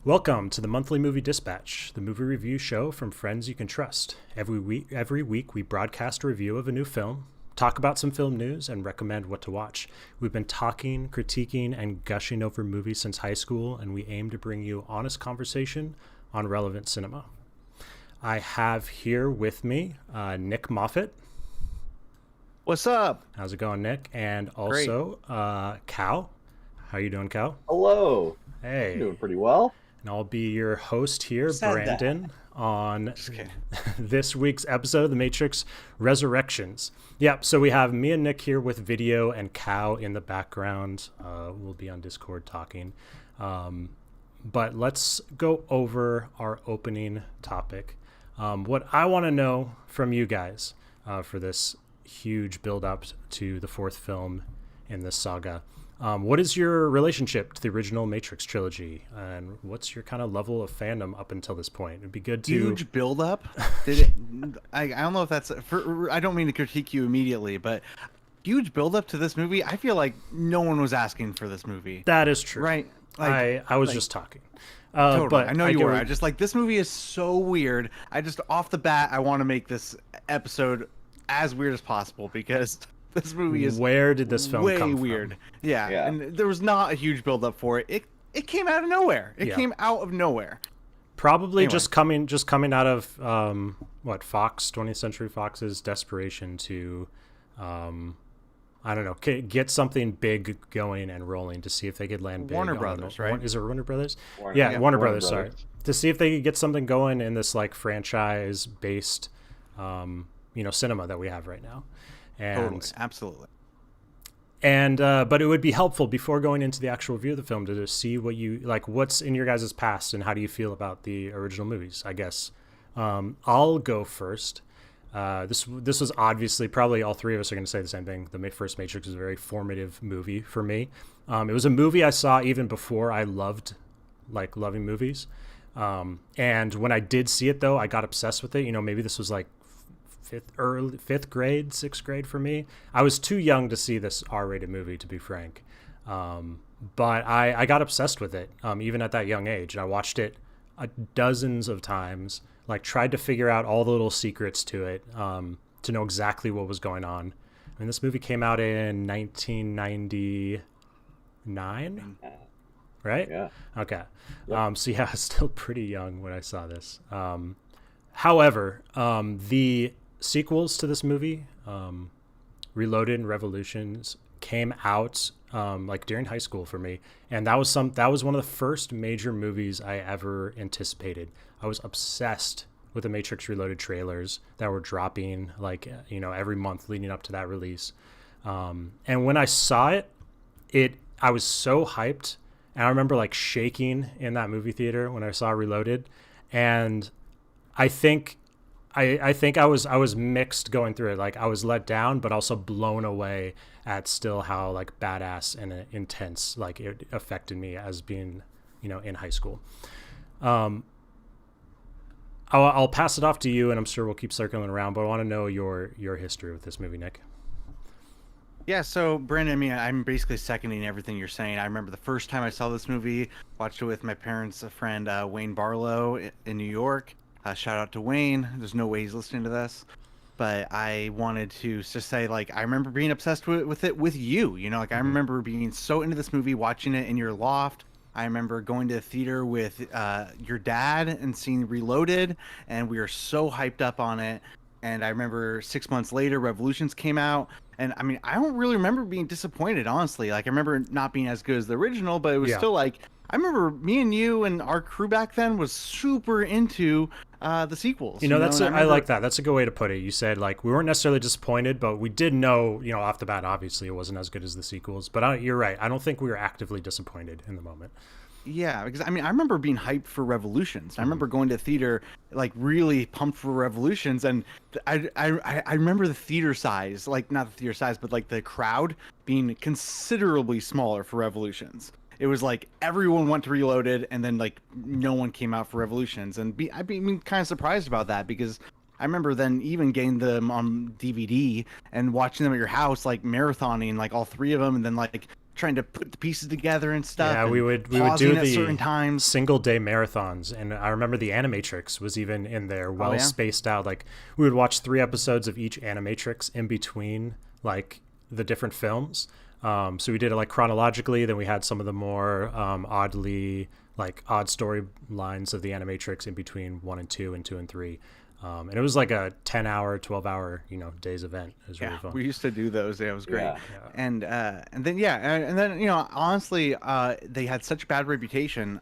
Welcome to the Monthly Movie Dispatch, the movie review show from friends you can trust. Every week we broadcast a review of a new film, talk about some film news, and recommend what to watch. We've been talking, critiquing, and gushing over movies since high school, and we aim to bring you honest conversation on relevant cinema. I have here with me Nick Moffat. What's up? How's it going, Nick? And also Cal. How you doing, Cal? Hello. Hey. I'm doing pretty well. And I'll be your host here, Said Brandon, on this week's episode of The Matrix Resurrections. Yep, so we have me and Nick here with video and Cal in the background. We'll be on Discord talking. But let's go over our opening topic. What I want to know from you guys for this huge build-up to the fourth film in this saga. What is your relationship to the original Matrix trilogy, and what's your kind of level of fandom up until this point? It'd be good to Huge build-up. I don't know if that's. I don't mean to critique you immediately, but huge build-up to this movie. I feel like no one was asking for this movie. That is true, right? I was just talking. Totally. But I know you were. I just like this movie is so weird. I just off the bat, I want to make this episode as weird as possible because this movie is where did this film way come from? weird. Yeah, and there was not a huge build-up for it. It came out of nowhere. It came out of nowhere. Probably Anyway. just coming out of Fox, 20th Century Fox's desperation to I don't know, get something big going and rolling to see if they could land big. Warner on Brothers, the, right? Is it Warner Brothers? Warner, Yeah, yeah, Warner Warner Brothers. Sorry, Brothers. to see if they could get something going in this like franchise-based, cinema that we have right now. And Totally, absolutely. And but it would be helpful before going into the actual review of the film to just see what you like, what's in your guys' past, and how do you feel about the original movies. I guess I'll go first. This was obviously, probably all three of us are going to say the same thing. The first Matrix was a very formative movie for me. It was a movie I saw even before I loving movies. And when I did see it, though, I got obsessed with it. Maybe this was like fifth grade, sixth grade for me. I was too young to see this R-rated movie, to be frank. But I got obsessed with it, even at that young age. I watched it dozens of times, like tried to figure out all the little secrets to it, to know exactly what was going on. I mean, this movie came out in 1999, right? Yeah. Okay. Yep. So yeah, I was still pretty young when I saw this. However, the sequels to this movie, Reloaded and Revolutions, came out like during high school for me, and that was one of the first major movies I ever anticipated. I was obsessed with the Matrix Reloaded trailers that were dropping every month leading up to that release. And when I saw it, I was so hyped, and I remember like shaking in that movie theater when I saw Reloaded, and I think I was mixed going through it. Like I was let down, but also blown away at still how like badass and intense like it affected me as being, in high school. I'll pass it off to you, and I'm sure we'll keep circling around. But I want to know your history with this movie, Nick. Yeah, so Brandon, I mean, I'm basically seconding everything you're saying. I remember the first time I saw this movie, watched it with my parents, a friend, Wayne Barlow in New York. Shout out to Wayne. There's no way he's listening to this. But I wanted to just say, like, I remember being obsessed with it with you. I remember being so into this movie, watching it in your loft. I remember going to the theater with your dad and seeing Reloaded, and we were so hyped up on it. And I remember 6 months later, Revolutions came out. And I mean, I don't really remember being disappointed, honestly. Like, I remember not being as good as the original, but it was still like, I remember me and you and our crew back then was super into the sequels. I like that. That's a good way to put it. You said like we weren't necessarily disappointed, but we did know, off the bat, obviously it wasn't as good as the sequels. But you're right. I don't think we were actively disappointed in the moment. Yeah, because I mean, I remember being hyped for Revolutions. I remember going to theater, like really pumped for Revolutions, and I remember the theater size, like not the theater size, but like the crowd being considerably smaller for Revolutions. It was like everyone went to Reloaded, and then like no one came out for Revolutions, and I'd be kind of surprised about that because I remember then even getting them on DVD and watching them at your house, like marathoning like all three of them, and then like trying to put the pieces together and stuff. Yeah, and we would pausing do at certain the times. single day marathons, and I remember the Animatrix was even in there, well yeah? spaced out. Like we would watch 3 episodes of each Animatrix in between like the different films. So we did it like chronologically. Then we had some of the more oddly like odd storylines of the Animatrix in between 1 and 2 and 2 and 3. And it was like a 10-hour, 12-hour, days event. It was really fun. We used to do those. Yeah, it was great. Yeah. And then honestly, they had such a bad reputation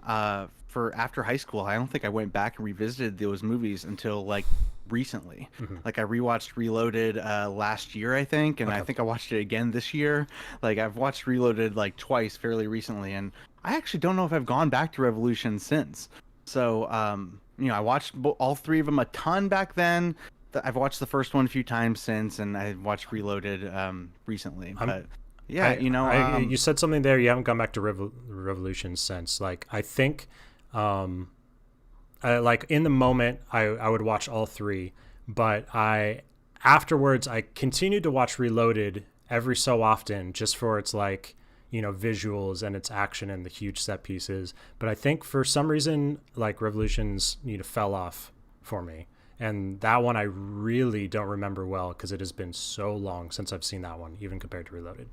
for after high school. I don't think I went back and revisited those movies until like recently. Like I rewatched Reloaded last year, I think, and I think I watched it again this year. Like I've watched Reloaded like twice fairly recently, and I actually don't know if I've gone back to Revolution since. So I watched all 3 of them a ton back then. I've watched the first one a few times since, and I watched Reloaded recently. But you said something there. You haven't gone back to Revolution since. Like I think, like in the moment, I would watch all 3, but afterwards I continued to watch Reloaded every so often, just for its like visuals and its action and the huge set pieces. But I think for some reason, like Revolutions fell off for me. And that one I really don't remember well because it has been so long since I've seen that one, even compared to Reloaded.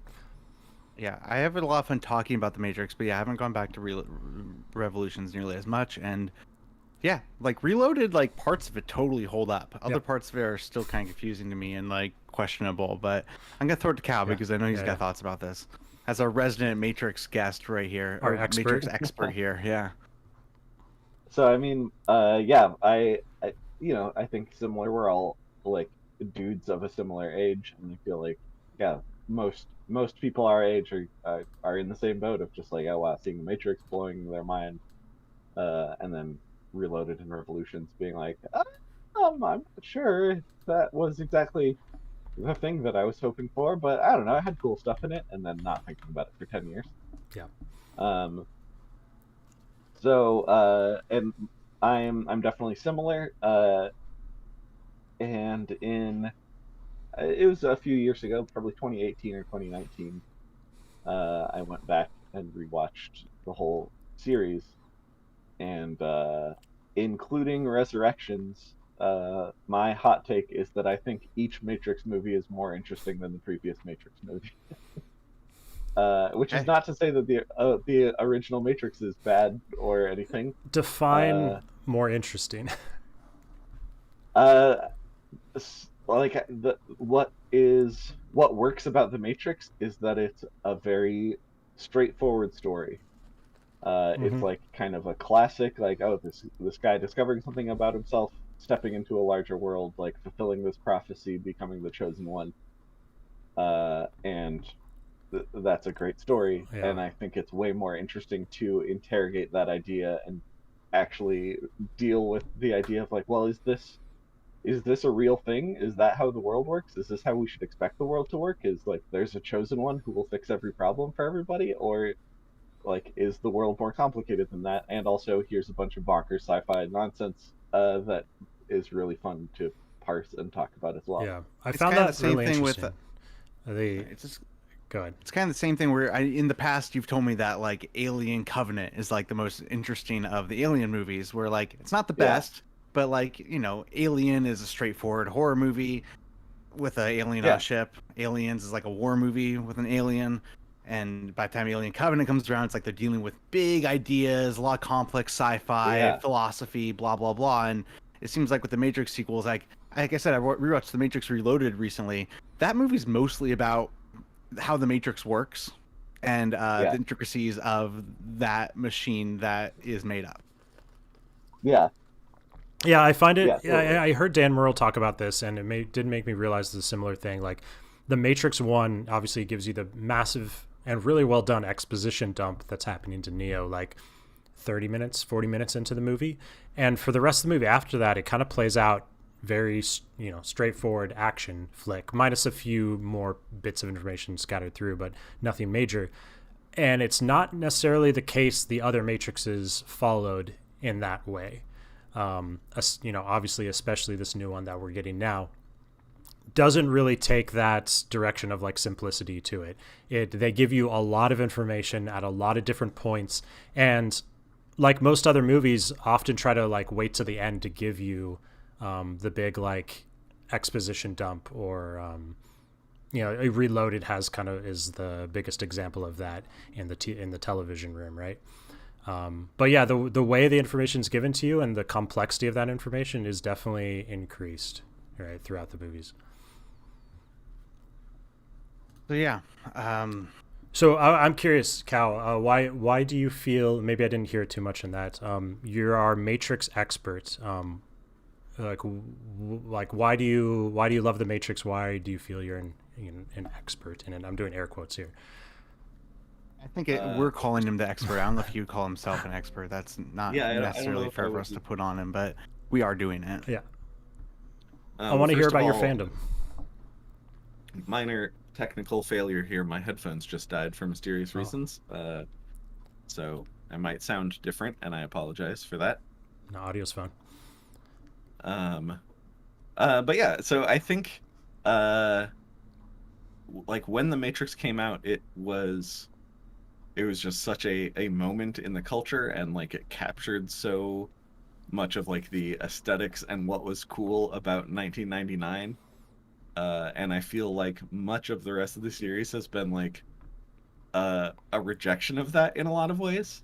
Yeah, I have a lot of fun talking about The Matrix, but yeah, I haven't gone back to Revolutions nearly as much. And yeah, like Reloaded, like parts of it totally hold up. Other parts of it are still kind of confusing to me and like questionable. But I'm gonna throw it to Cal because I know he's got thoughts about this. As our resident Matrix guest right here, our expert. Matrix expert here, yeah. So I mean, I think similar. We're all like dudes of a similar age, and I feel like, most people our age are in the same boat of just like, oh wow, seeing the Matrix blowing their mind, and then Reloaded and Revolutions being like, I'm not sure if that was exactly the thing that I was hoping for, but I don't know, it had cool stuff in it, and then not thinking about it for 10 years. Yeah. And I'm definitely similar. And it was a few years ago, probably 2018 or 2019. I went back and rewatched the whole series, and including Resurrections. My hot take is that I think each Matrix movie is more interesting than the previous Matrix movie. Which is not to say that the original Matrix is bad or anything. Define more interesting. What works about the Matrix is that it's a very straightforward story. It's like kind of a classic, like, oh, this guy discovering something about himself, stepping into a larger world, like fulfilling this prophecy, becoming the chosen one, and that's a great story. Yeah. And I think it's way more interesting to interrogate that idea and actually deal with the idea of like, well, is this a real thing? Is that how the world works? Is this how we should expect the world to work? Is like there's a chosen one who will fix every problem for everybody, or like is the world more complicated than that? And also, here's a bunch of bonkers sci-fi nonsense that is really fun to parse and talk about as well. Yeah, I found that really interesting. Go ahead. It's kind of the same thing where in the past you've told me that like Alien Covenant is like the most interesting of the Alien movies, where like it's not the best, but like Alien is a straightforward horror movie with an alien on a ship. Aliens is like a war movie with an alien, and by the time Alien Covenant comes around, it's like they're dealing with big ideas, a lot of complex sci-fi philosophy, blah blah blah. And it seems like with the Matrix sequels, like I said, I rewatched The Matrix Reloaded recently. That movie's mostly about how the Matrix works and the intricacies of that machine that is made up. Yeah, I find it. Yeah, totally. I heard Dan Murrell talk about this, and it did make me realize the similar thing. Like, the Matrix 1 obviously gives you the massive and really well done exposition dump that's happening to Neo, like 30 minutes, 40 minutes into the movie, and for the rest of the movie after that, it kind of plays out very straightforward action flick, minus a few more bits of information scattered through, but nothing major. And it's not necessarily the case the other Matrixes followed in that way. Obviously, especially this new one that we're getting now. doesn't really take that direction of like simplicity to it. They give you a lot of information at a lot of different points, and like most other movies, often try to like wait to the end to give you the big like exposition dump, or Reloaded has kind of is the biggest example of that in the television room, right? But yeah, the way the information is given to you and the complexity of that information is definitely increased, right, throughout the movies. So yeah, So I'm curious, Cal, why do you feel, maybe I didn't hear too much in that, you're our Matrix expert. Like why do you love the Matrix? Why do you feel you're an expert in it? I'm doing air quotes here. I think we're calling him the expert. I don't know if you'd call himself an expert. That's not necessarily fair for us to put on him, but we are doing it. Yeah. I want to hear about your fandom. Minor technical failure here. My headphones just died for mysterious reasons. So I might sound different, and I apologize for that. No, audio's fine. But yeah, so I think, like when The Matrix came out, it was just such a moment in the culture, and like it captured so much of like the aesthetics and what was cool about 1999. And I feel like much of the rest of the series has been like a rejection of that in a lot of ways.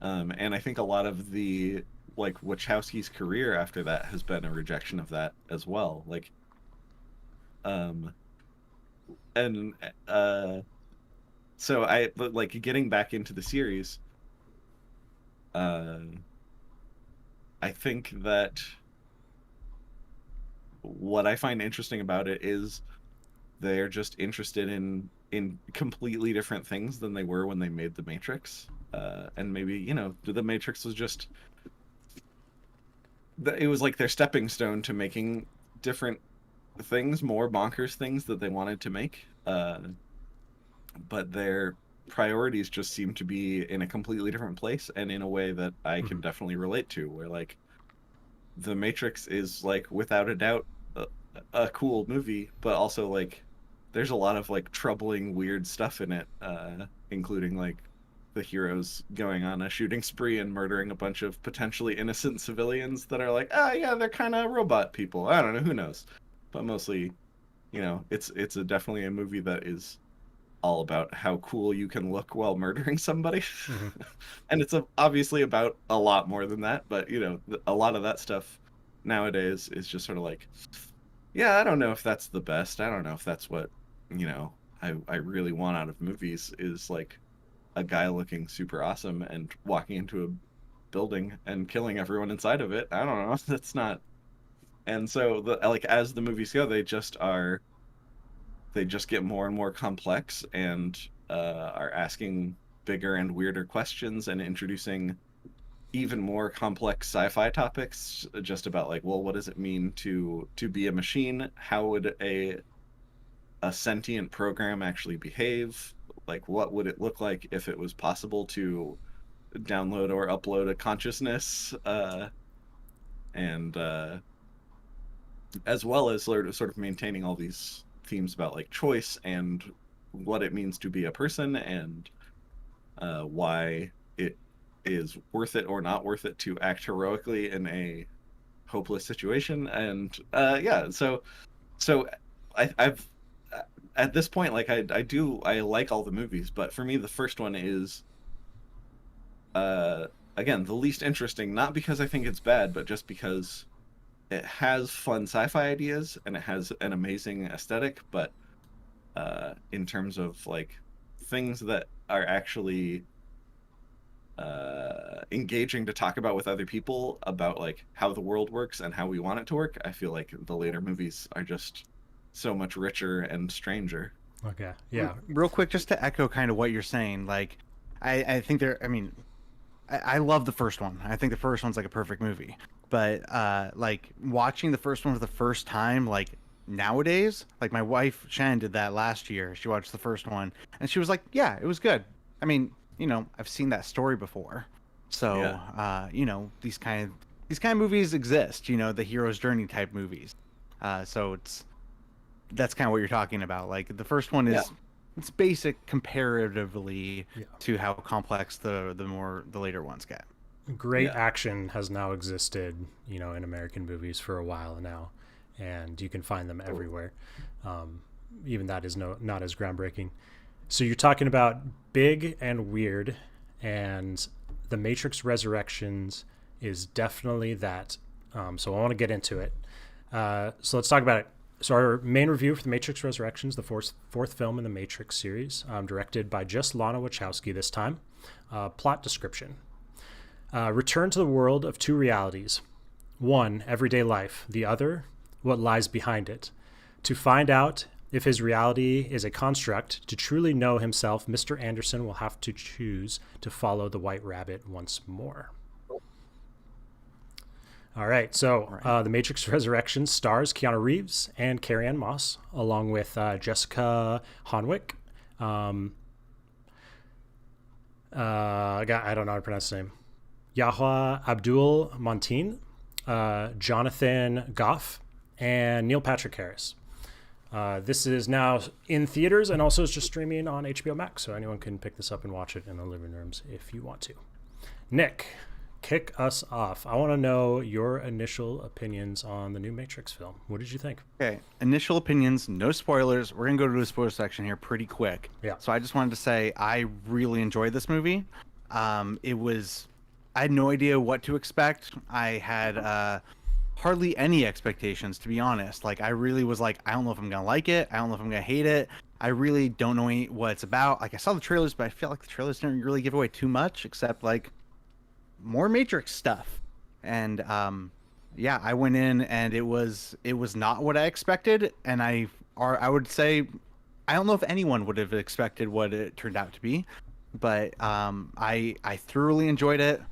And I think a lot of the like Wachowski's career after that has been a rejection of that as well. Like, so but like getting back into the series, I think that what I find interesting about it is they're just interested in completely different things than they were when they made The Matrix. And maybe, The Matrix was just, it was like their stepping stone to making different things, more bonkers things that they wanted to make. But their priorities just seem to be in a completely different place, and in a way that I can definitely relate to, where like The Matrix is like without a doubt a cool movie, but also like there's a lot of like troubling, weird stuff in it, including like the heroes going on a shooting spree and murdering a bunch of potentially innocent civilians that are like, yeah, they're kind of robot people. I don't know, who knows? But mostly, it's definitely a movie that is all about how cool you can look while murdering somebody. And it's obviously about a lot more than that, but a lot of that stuff nowadays is just sort of like, yeah, I don't know if that's the best. I don't know if that's what I really want out of movies, is like a guy looking super awesome and walking into a building and killing everyone inside of it. I don't know. That's not. And so like as the movies go, they just get more and more complex, and are asking bigger and weirder questions, and introducing even more complex sci-fi topics, just about like, well, what does it mean to be a machine? How would a sentient program actually behave? Like, what would it look like if it was possible to download or upload a consciousness? And as well as sort of maintaining all these themes about like choice and what it means to be a person, and why it is worth it or not worth it to act heroically in a hopeless situation. And so I've at this point, like I like all the movies, but for me the first one is again the least interesting, not because I think it's bad, but just because it has fun sci-fi ideas and it has an amazing aesthetic, but in terms of like things that are actually engaging to talk about with other people, about like how the world works and how we want it to work, I feel like the later movies are just so much richer and stranger. Okay. Yeah. Real quick, just to echo kind of what you're saying, like I think I love the first one. I think the first one's like a perfect movie. But like watching the first one for the first time, like nowadays, like my wife Shannon did that last year. She watched the first one and she was like, yeah, it was good. I mean, I've seen that story before. So yeah. these kind of movies exist, the hero's journey type movies. So that's kind of what you're talking about. Like the first one is Yeah. it's basic comparatively Yeah. to how complex the later ones get. Great Yeah. action has now existed, in American movies for a while now, and you can find them everywhere. Even that is not as groundbreaking. So you're talking about big and weird, and The Matrix Resurrections is definitely that. So I want to get into it. So let's talk about it. So our main review for The Matrix Resurrections, the fourth film in the Matrix series, directed by just Lana Wachowski this time. Plot description. Return to the world of two realities. One, everyday life. The other, what lies behind it. To find out if his reality is a construct, to truly know himself, Mr. Anderson will have to choose to follow the White Rabbit once more. All right, so The Matrix Resurrections stars Keanu Reeves and Carrie-Anne Moss, along with Jessica Honwick. I don't know how to pronounce his name. Yahya Abdul Mateen, Jonathan Goff, and Neil Patrick Harris. This is now in theaters and also is just streaming on HBO Max, so anyone can pick this up and watch it in the living rooms if you want to. Nick, kick us off. I want to know your initial opinions on the new Matrix film. What did you think? Okay, initial opinions, no spoilers. We're gonna go to the spoiler section here pretty quick. Yeah. So I just wanted to say I really enjoyed this movie. I had no idea what to expect. I had hardly any expectations, to be honest. Like I really was like, I don't know if I'm gonna like it. I don't know if I'm gonna hate it. I really don't know what it's about. Like I saw the trailers, but I feel like the trailers didn't really give away too much, except like more Matrix stuff. And yeah, I went in and it was not what I expected. And I would say I don't know if anyone would have expected what it turned out to be, but I thoroughly enjoyed it.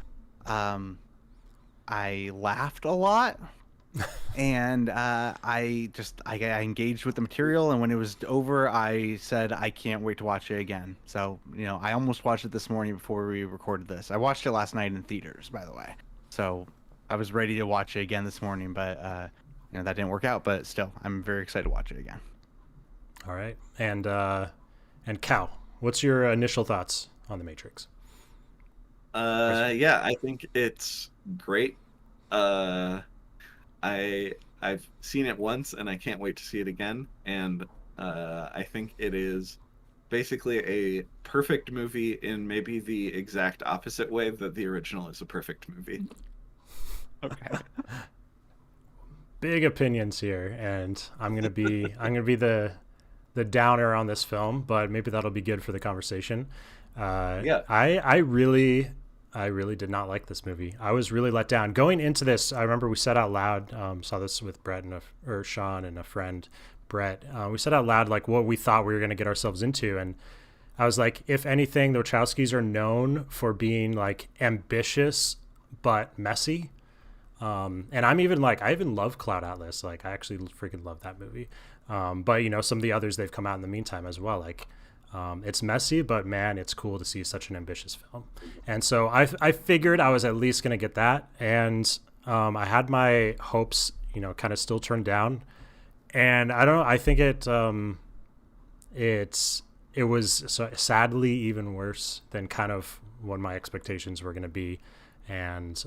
I laughed a lot, and I engaged with the material. And when it was over, I said I can't wait to watch it again. So I almost watched it this morning before we recorded this. I watched it last night in theaters, by the way. So I was ready to watch it again this morning, but that didn't work out. But still, I'm very excited to watch it again. All right, and Cal, what's your initial thoughts on The Matrix? Yeah, I think it's great. I've seen it once and I can't wait to see it again. And I think it is basically a perfect movie in maybe the exact opposite way that the original is a perfect movie. Okay. Big opinions here, and I'm gonna be the downer on this film, but maybe that'll be good for the conversation. Yeah. I really did not like this movie. I was really let down going into this. I remember we said out loud, saw this with Brett or Sean and a friend, Brett. We said out loud like what we thought we were going to get ourselves into, and I was like, if anything, the Wachowskis are known for being like ambitious but messy. And I even love Cloud Atlas. Like I actually freaking love that movie. But some of the others they've come out in the meantime as well. Like it's messy, but man, it's cool to see such an ambitious film. And so I figured I was at least going to get that. And I had my hopes, kind of still turned down. And I don't know. I think it was sadly even worse than kind of what my expectations were going to be. And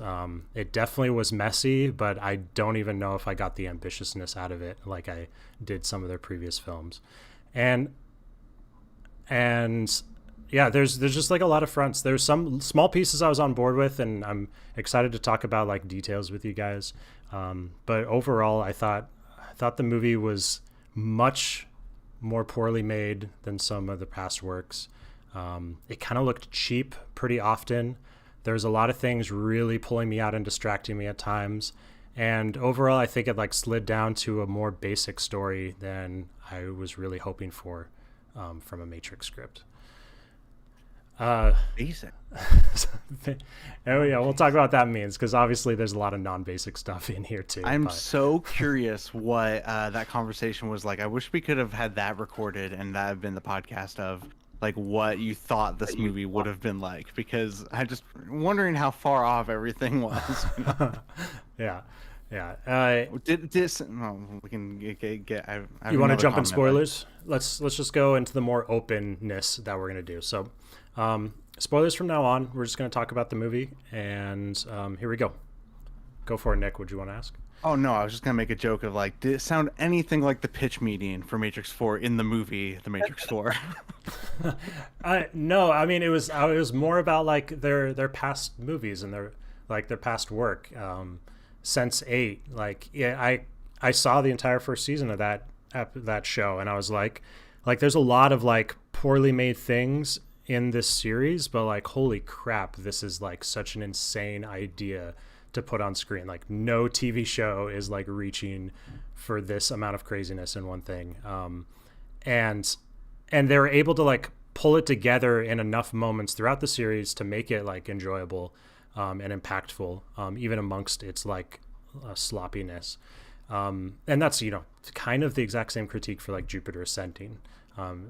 it definitely was messy, but I don't even know if I got the ambitiousness out of it like I did some of their previous films. And yeah, there's just like a lot of fronts. There's some small pieces I was on board with, and I'm excited to talk about like details with you guys. But overall, I thought the movie was much more poorly made than some of the past works. It kind of looked cheap pretty often. There's a lot of things really pulling me out and distracting me at times. And overall, I think it like slid down to a more basic story than I was really hoping for from a Matrix script. Basic. Oh yeah, we'll talk about what that means, because obviously there's a lot of non-basic stuff in here too. I'm so curious what that conversation was like. I wish we could have had that recorded and that have been the podcast of like what you thought this movie would have been like, because I'm just wondering how far off everything was. Yeah. Yeah. Did this? No, we can get. I have You want to another jump in comment, spoilers? Let's just go into the more openness that we're gonna do. So, spoilers from now on. We're just gonna talk about the movie, and here we go. Go for it, Nick. Would you want to ask? Oh no, I was just gonna make a joke of like, did it sound anything like the pitch meeting for Matrix 4 in the movie The Matrix 4? No, I mean it was more about like their past movies and their past work. Sense8, like yeah, I saw the entire first season of that show, and I was like there's a lot of like poorly made things in this series, but like holy crap, this is like such an insane idea to put on screen. Like no TV show is like reaching for this amount of craziness in one thing. And they were able to like pull it together in enough moments throughout the series to make it like enjoyable and impactful, even amongst its like sloppiness. And that's, you know, kind of the exact same critique for like Jupiter Ascending,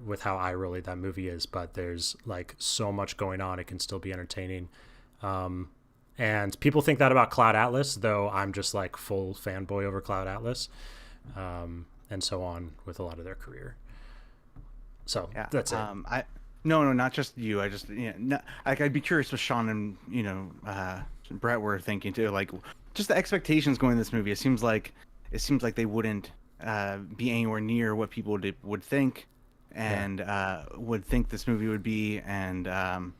with how eye rolly that movie is, but there's like so much going on, it can still be entertaining. And people think that about Cloud Atlas, though I'm just like full fanboy over Cloud Atlas, and so on with a lot of their career. So Yeah, that's it. No, not just you. I just like I'd be curious what Sean and Brett were thinking too. Like, just the expectations going in this movie. It seems like they wouldn't be anywhere near what people would think, and would think this movie would be, and and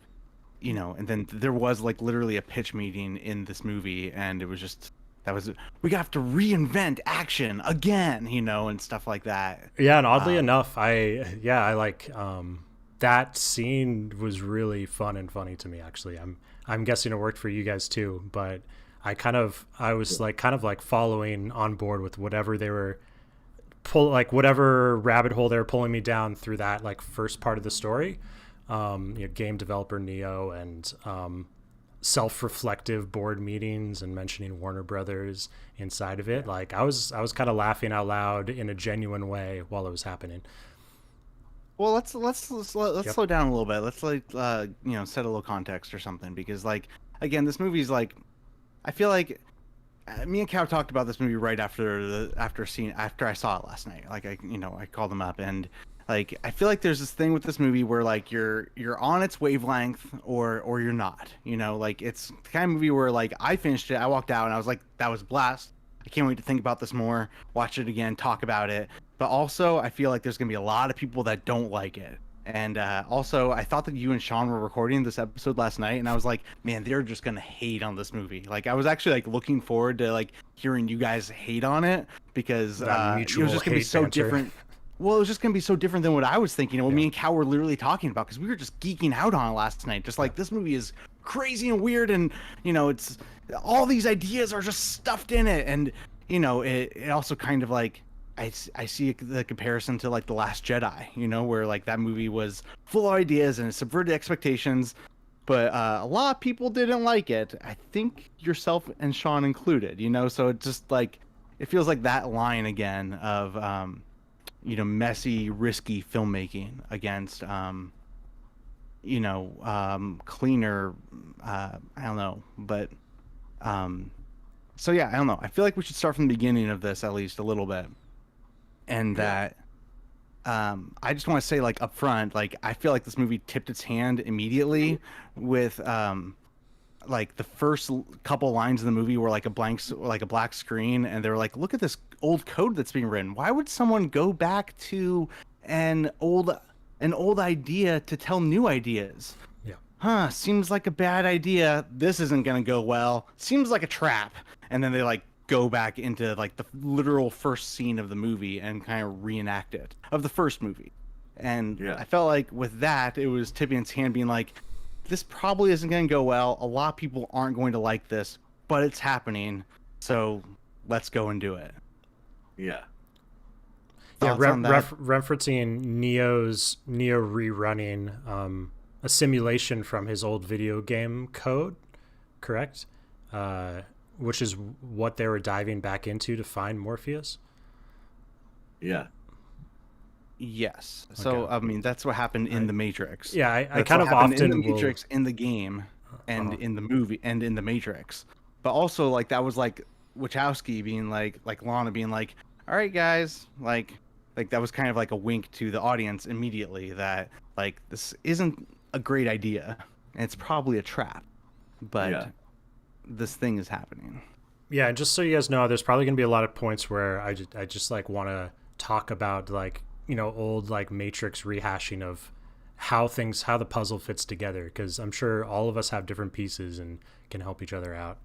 then there was like literally a pitch meeting in this movie, and it was just we have to reinvent action again, and stuff like that. Yeah, and oddly enough, I like that scene was really fun and funny to me. Actually, I'm guessing it worked for you guys too, but I was like kind of like following on board with whatever they were whatever rabbit hole they were pulling me down through that like first part of the story. Game developer Neo and self-reflective board meetings and mentioning Warner Brothers inside of it. Like I was kind of laughing out loud in a genuine way while it was happening. Well, let's slow down a little bit. Let's set a little context or something, because like again, this movie's like, I feel like me and Cow talked about this movie right after I saw it last night. Like I called them up, and like I feel like there's this thing with this movie where like you're on its wavelength or you're not. Like it's the kind of movie where like I finished it, I walked out and I was like, that was a blast. I can't wait to think about this more, watch it again, talk about it. But also I feel like there's gonna be a lot of people that don't like it. And also, I thought that you and Sean were recording this episode last night, and I was like, man, they're just gonna hate on this movie. Like, I was actually like looking forward to like hearing you guys hate on it, because it was just gonna be so different. Well, it was just gonna be so different than what I was thinking. What me and Cal were literally talking about, because we were just geeking out on it last night. Just like, this movie is crazy and weird, and it's all these ideas are just stuffed in it, and it also kind of like. I see the comparison to like The Last Jedi, where like that movie was full of ideas and it subverted expectations, but a lot of people didn't like it. I think yourself and Sean included, so it just like, it feels like that line again of, messy, risky filmmaking against, cleaner, I don't know, but, so yeah, I don't know. I feel like we should start from the beginning of this at least a little bit. And that I just want to say, like, up front, like, I feel like this movie tipped its hand immediately with like the first couple lines of the movie were like a black screen, and they were like, look at this old code that's being written. Why would someone go back to an old idea to tell new ideas? Yeah. Seems like a bad idea. This isn't gonna go well. Seems like a trap. And then they like go back into like the literal first scene of the movie and kind of reenact it of the first movie. And I felt like with that, it was tipping its hand, being like, this probably isn't going to go well. A lot of people aren't going to like this, but it's happening. So let's go and do it. Yeah. Yeah. Referencing Neo rerunning a simulation from his old video game code, correct? Which is what they were diving back into to find Morpheus. Yeah. Yes. So I mean, that's what happened in the Matrix. Yeah, I kind of often in the Matrix, in the game, and in the movie, and in the Matrix. But also, like, that was like Wachowski being like Lana being like, all right, guys, like that was kind of like a wink to the audience immediately that like this isn't a great idea and it's probably a trap, but Yeah. this thing is happening. Yeah, and just so you guys know, there's probably gonna be a lot of points where I just like want to talk about like old like Matrix rehashing of how the puzzle fits together, because I'm sure all of us have different pieces and can help each other out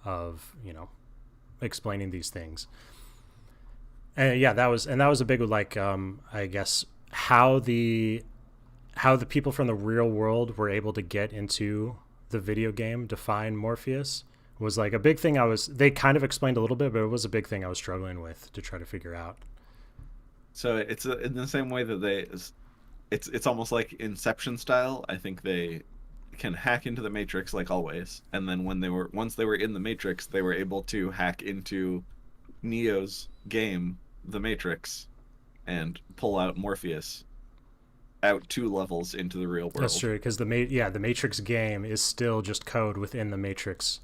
of explaining these things. And yeah, that was a big like I guess how the people from the real world were able to get into the video game to find Morpheus was like a big thing. They kind of explained a little bit, but it was a big thing I was struggling with to try to figure out. So it's in the same way that it's almost like Inception style. I think they can hack into the Matrix like always, and then once they were in the Matrix, they were able to hack into Neo's game, The Matrix, and pull out Morpheus out 2 levels into the real world. That's true, because the Matrix game is still just code within the Matrix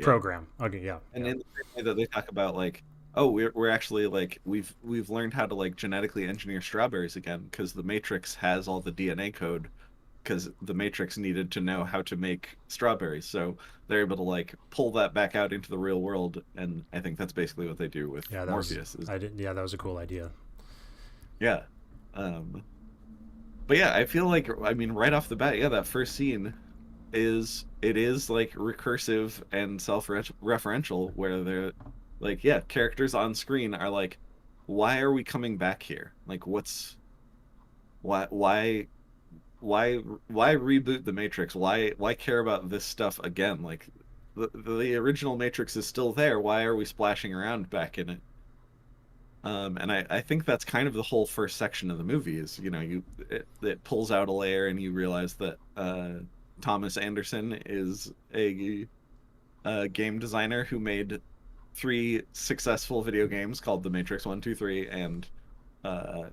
program. Okay, yeah. And in the same way that they talk about like, oh, we're actually like we've learned how to like genetically engineer strawberries again because the Matrix has all the DNA code, because the Matrix needed to know how to make strawberries, so they're able to like pull that back out into the real world, and I think that's basically what they do with Morpheus. That was a cool idea. Yeah, but yeah, I feel like right off the bat, yeah, that first scene is like recursive and self-referential, where they're like, yeah, characters on screen are like, why are we coming back here? Like, why reboot the Matrix? Why care about this stuff again? Like, the original Matrix is still there. Why are we splashing around back in it? And I think that's kind of the whole first section of the movie is, it pulls out a layer and you realize that Thomas Anderson is a game designer who made 3 successful video games called The Matrix 1, 2, 3, and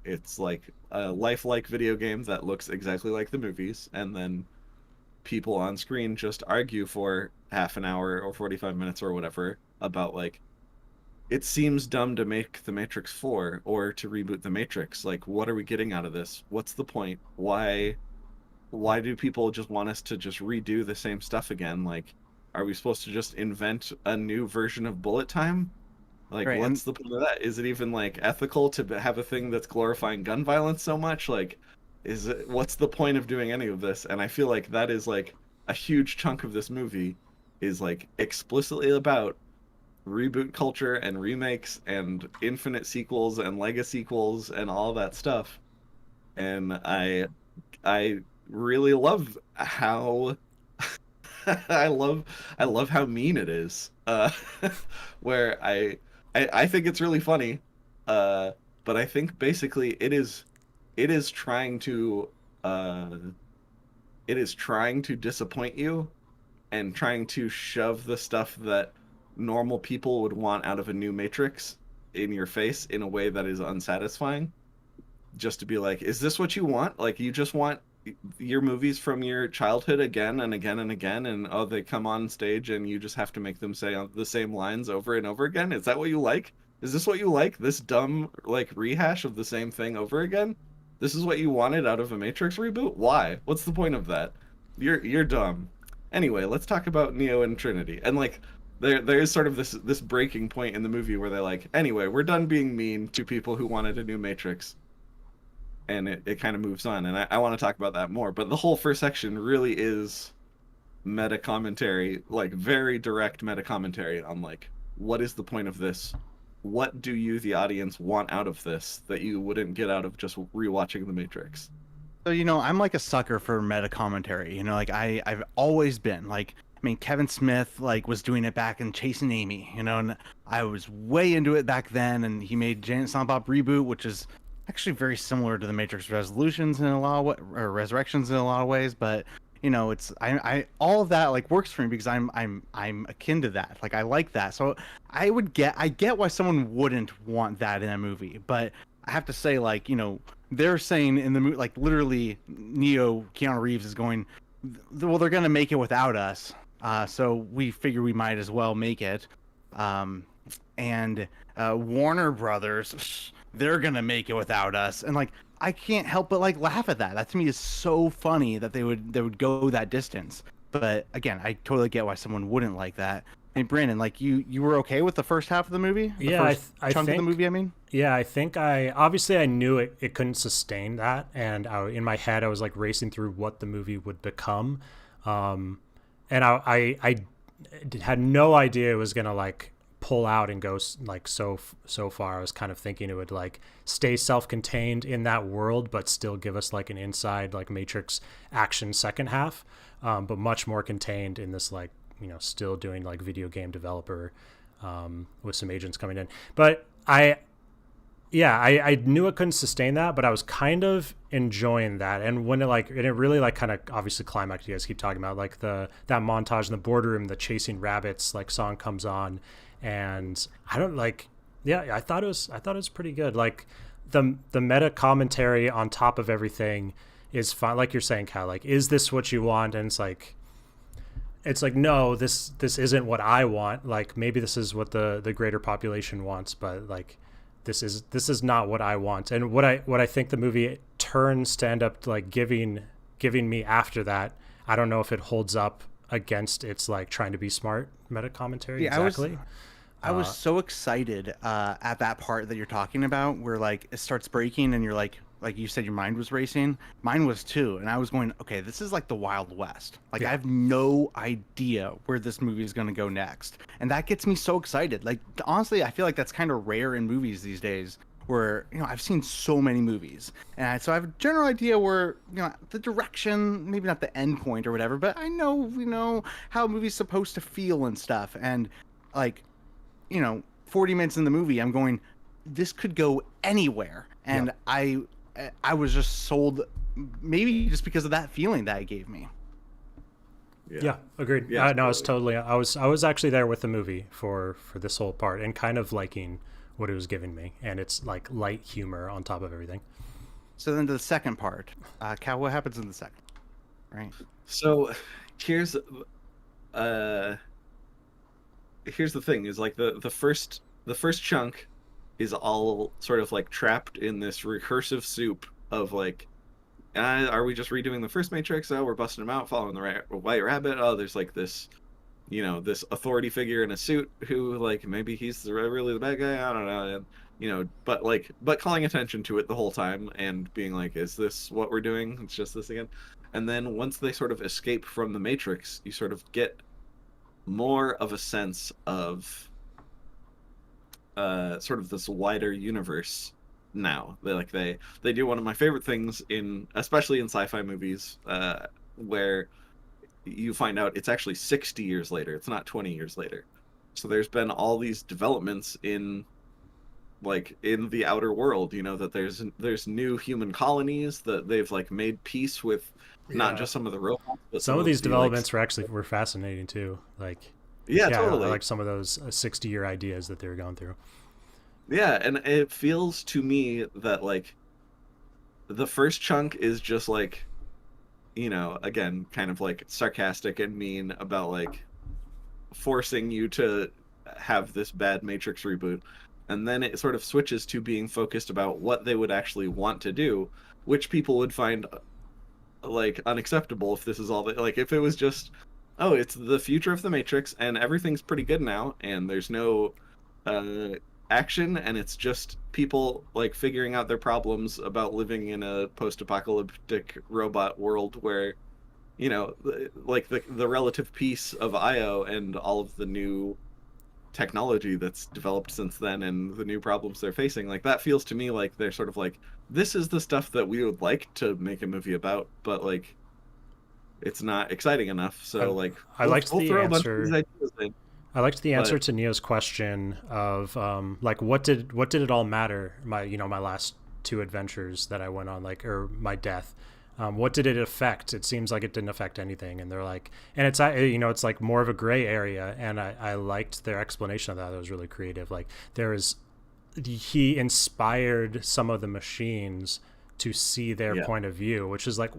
it's like a lifelike video game that looks exactly like the movies, and then people on screen just argue for half an hour or 45 minutes or whatever about like, it seems dumb to make The Matrix 4 or to reboot The Matrix. Like, what are we getting out of this? What's the point? Why do people just want us to just redo the same stuff again? Like, are we supposed to just invent a new version of bullet time? Like, Right, what's the point of that? Is it even like ethical to have a thing that's glorifying gun violence so much? Like, what's the point of doing any of this? And I feel like that is like a huge chunk of this movie is like explicitly about reboot culture and remakes and infinite sequels and Lego sequels and all that stuff. And I really love how I love how mean it is. Where I think it's really funny, but I think basically it is trying to disappoint you and trying to shove the stuff that normal people would want out of a new Matrix in your face in a way that is unsatisfying. Just to be like, is this what you want? Like, you just want your movies from your childhood again and again and again, and they come on stage and you just have to make them say the same lines over and over again? Is that what you like? Is this what you like? This dumb like rehash of the same thing over again? This is what you wanted out of a Matrix reboot? Why? What's the point of that? You're dumb. Anyway, let's talk about Neo and Trinity. And like, there is sort of this breaking point in the movie where they're like, anyway, we're done being mean to people who wanted a new Matrix. And it kind of moves on, and I want to talk about that more. But the whole first section really is meta commentary, like very direct meta commentary on like, what is the point of this? What do you, the audience, want out of this that you wouldn't get out of just rewatching The Matrix? So, I'm like a sucker for meta commentary. Like I've always been like, Kevin Smith like was doing it back in Chasing Amy, and I was way into it back then. And he made Janet Silent Bob Reboot, which is actually very similar to The Matrix Resolutions in a lot of or Resurrections in a lot of ways. But it's I all of that like works for me because I'm akin to that. Like I like that. So I get why someone wouldn't want that in a movie, but I have to say like they're saying in the movie like literally Keanu Reeves is going, well, they're gonna make it without us. So we figure we might as well make it. and Warner Brothers, they're gonna make it without us, and like I can't help but like laugh at that. That to me is so funny that they would go that distance. But again, I totally get why someone wouldn't like that. And Brandon, like you were okay with the first half of the movie? The Yeah, first chunk of the movie, I mean. Yeah, I think obviously I knew it couldn't sustain that, and in my head I was like racing through what the movie would become, and I had no idea it was gonna like pull out and go like so far. I was kind of thinking it would like stay self-contained in that world, but still give us like an inside like Matrix action second half, but much more contained in this like still doing like video game developer with some agents coming in. But I knew it couldn't sustain that, but I was kind of enjoying that. And when it really like kind of obviously climaxed, you guys keep talking about like that montage in the boardroom, the chasing rabbits like song comes on, and I thought it was pretty good. Like the meta commentary on top of everything is fun. Like you're saying, Kyle, like, is this what you want? And it's like no, this isn't what I want. Like maybe this is what the greater population wants, but like this is not what I want. And what I think the movie turns to end up like giving me after that, I don't know if it holds up against its like trying to be smart meta commentary. Yeah, exactly. I was so excited at that part that you're talking about, where like it starts breaking and you're like you said, your mind was racing. Mine was too, and I was going, okay, this is like the Wild West. Like I have no idea where this movie is going to go next, and that gets me so excited. Like honestly, I feel like that's kind of rare in movies these days, where I've seen so many movies, and so I have a general idea where the direction, maybe not the end point or whatever, but I know how a movie's supposed to feel and stuff, and like 40 minutes in the movie, I'm going, this could go anywhere, and I was just sold, maybe just because of that feeling that it gave me. Yeah, agreed. Yeah, no, I was actually there with the movie for this whole part and kind of liking what it was giving me, and it's like light humor on top of everything. So then to the second part, Cal, what happens in the second? Right. So here's the thing: is like the first chunk is all sort of like trapped in this recursive soup of like, are we just redoing the first Matrix? Oh, we're busting them out, following the White Rabbit. Oh, there's like this, this authority figure in a suit who like maybe he's really the bad guy. I don't know. And, but calling attention to it the whole time and being like, is this what we're doing? It's just this again. And then once they sort of escape from the Matrix, you sort of get more of a sense of sort of this wider universe now. They do one of my favorite things especially in sci-fi movies, where you find out it's actually 60 years later. It's not 20 years later. So there's been all these developments in the outer world, that there's new human colonies that they've like made peace with, not just some of the robots, but some of these developments were fascinating too. Like totally. I like some of those 60-year ideas that they were going through. Yeah, and it feels to me that like the first chunk is just like, again, kind of like sarcastic and mean about like forcing you to have this bad Matrix reboot. And then it sort of switches to being focused about what they would actually want to do, which people would find like unacceptable if this is all like if it was just, oh, it's the future of the Matrix and everything's pretty good now and there's no action and it's just people like figuring out their problems about living in a post-apocalyptic robot world where like the relative peace of Io and all of the new technology that's developed since then and the new problems they're facing, like that feels to me like they're sort of like, this is the stuff that we would like to make a movie about, but like it's not exciting enough. So I liked the answer. I liked the answer to Neo's question of like what did it all matter? My last two adventures that I went on, like, or my death. What did it affect? It seems like it didn't affect anything. And they're like, and it's it's like more of a gray area. And I liked their explanation of that. It was really creative. Like he inspired some of the machines to see their Yeah. point of view, which is like,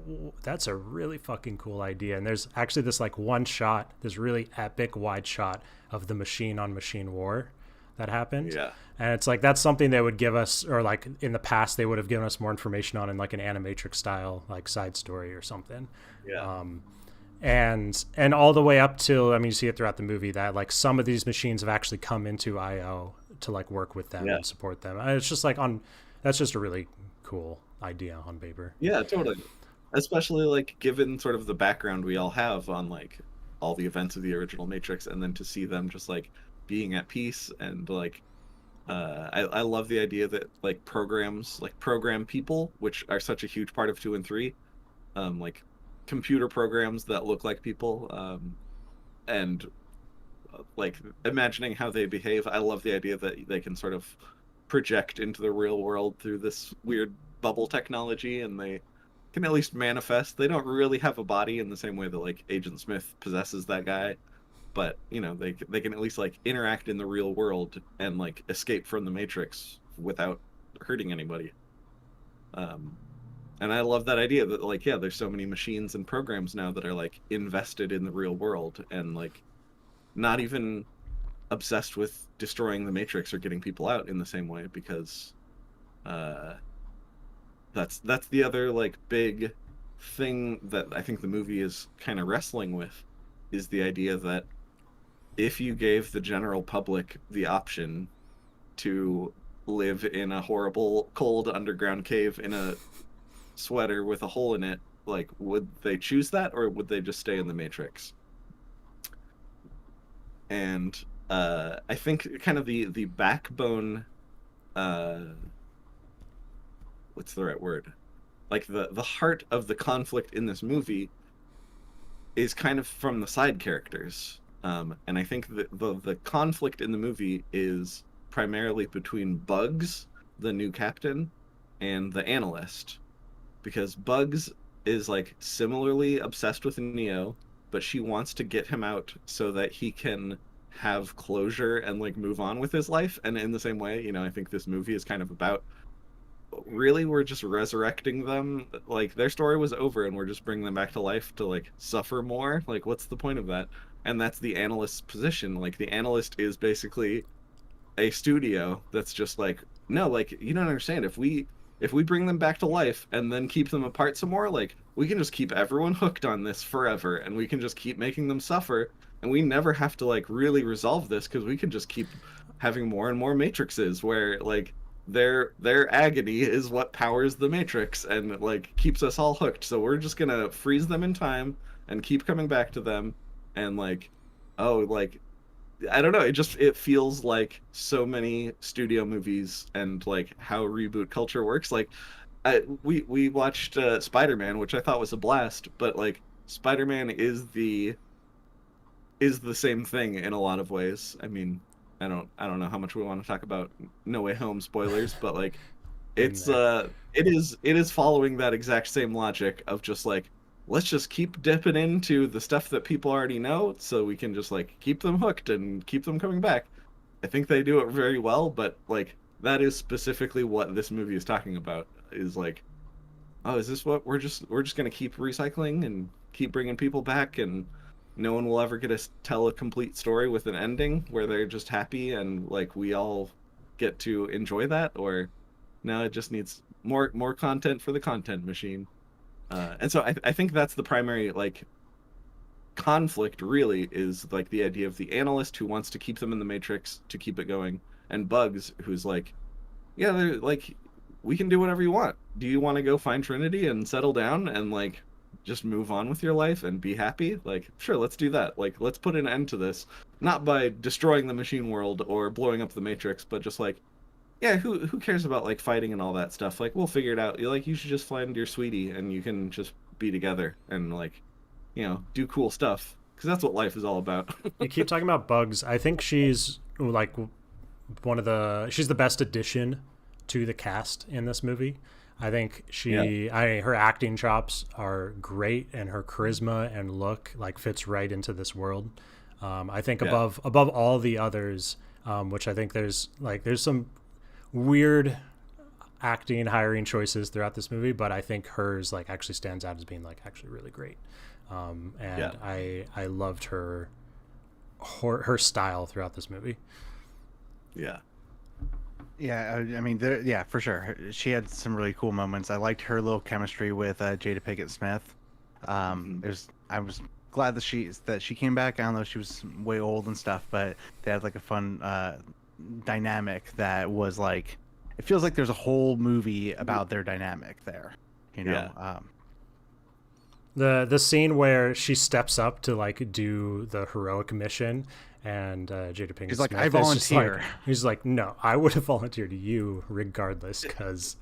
that's a really fucking cool idea. And there's actually this like one shot, this really epic wide shot of the machine on machine war that happened. Yeah. And it's like, that's something they would give us, or like in the past, they would have given us more information on in like an Animatrix style, like side story or something. Yeah. And all the way up till, I mean, you see it throughout the movie that like some of these machines have actually come into IO to like work with them Yeah. and support them. And it's just like that's just a really cool idea on paper. Yeah, totally. Especially like given sort of the background we all have on like all the events of the original Matrix, and then to see them just like being at peace and like I love the idea that like programs like program people, which are such a huge part of 2 and 3, like computer programs that look like people, and like imagining how they behave. I love the idea that they can sort of project into the real world through this weird bubble technology, and they can at least manifest. They don't really have a body in the same way that like Agent Smith possesses that guy, but you know, they can at least like interact in the real world and like escape from the Matrix without hurting anybody. And I love that idea that like, yeah, there's so many machines and programs now that are like invested in the real world and like not even obsessed with destroying the Matrix or getting people out in the same way, because that's the other like big thing that I think the movie is kind of wrestling with, is the idea that if you gave the general public the option to live in a horrible cold underground cave in a sweater with a hole in it, like would they choose that, or would they just stay in the Matrix? And I think kind of the backbone, what's the right word? Like the heart of the conflict in this movie is kind of from the side characters. And I think the conflict in the movie is primarily between Bugs, the new captain, and the analyst. Because Bugs is like similarly obsessed with Neo, but she wants to get him out so that he can have closure and like move on with his life. And in the same way, you know, I think this movie is kind of about, really, we're just resurrecting them. Like their story was over and we're just bringing them back to life to like suffer more. Like what's the point of that? And that's the analyst's position. Like the analyst is basically a studio that's just like, no, like you don't understand. If we bring them back to life and then keep them apart some more, like we can just keep everyone hooked on this forever, and we can just keep making them suffer, and we never have to like really resolve this, because we can just keep having more and more matrices where like their agony is what powers the Matrix and like keeps us all hooked. So we're just gonna freeze them in time and keep coming back to them, and like, oh, like I don't know, it feels like so many studio movies and like how reboot culture works. Like we watched Spider-Man, which I thought was a blast, but like Spider-Man is the same thing in a lot of ways. I mean, I don't know how much we want to talk about No Way Home spoilers, but like it's it is following that exact same logic of just like, let's just keep dipping into the stuff that people already know so we can just like keep them hooked and keep them coming back. I think they do it very well, but like that is specifically what this movie is talking about, is like, oh, is this what we're just going to keep recycling and keep bringing people back, and no one will ever get to tell a complete story with an ending where they're just happy and like we all get to enjoy that? Or no, it just needs more content for the content machine. And so I think that's the primary like conflict, really, is like the idea of the analyst who wants to keep them in the Matrix to keep it going, and Bugs who's like, yeah, they're like, we can do whatever you want. Do you want to go find Trinity and settle down and like just move on with your life and be happy? Like, sure, let's do that. Like, let's put an end to this, not by destroying the machine world or blowing up the Matrix, but just like, yeah, who cares about like fighting and all that stuff? Like, we'll figure it out. You like, you should just find your sweetie and you can just be together and like, you know, do cool stuff, because that's what life is all about. You keep talking about Bugs. I think she's like she's the best addition to the cast in this movie. I think her acting chops are great, and her charisma and look like fits right into this world. I think above all the others, which I think there's some weird, acting, hiring choices throughout this movie, but I think hers like actually stands out as being like actually really great. And Yeah. I loved her style throughout this movie. Yeah. Yeah, I mean, yeah, for sure. She had some really cool moments. I liked her little chemistry with Jada Pinkett Smith. I was glad that she came back. I don't know, she was way old and stuff, but they had like a fun dynamic that was like, it feels like there's a whole movie about their dynamic there. You know, The scene where she steps up to like do the heroic mission, and Jada Pinkett She's like, Smith I is just volunteer. like, he's like, no, I would have volunteered you regardless, because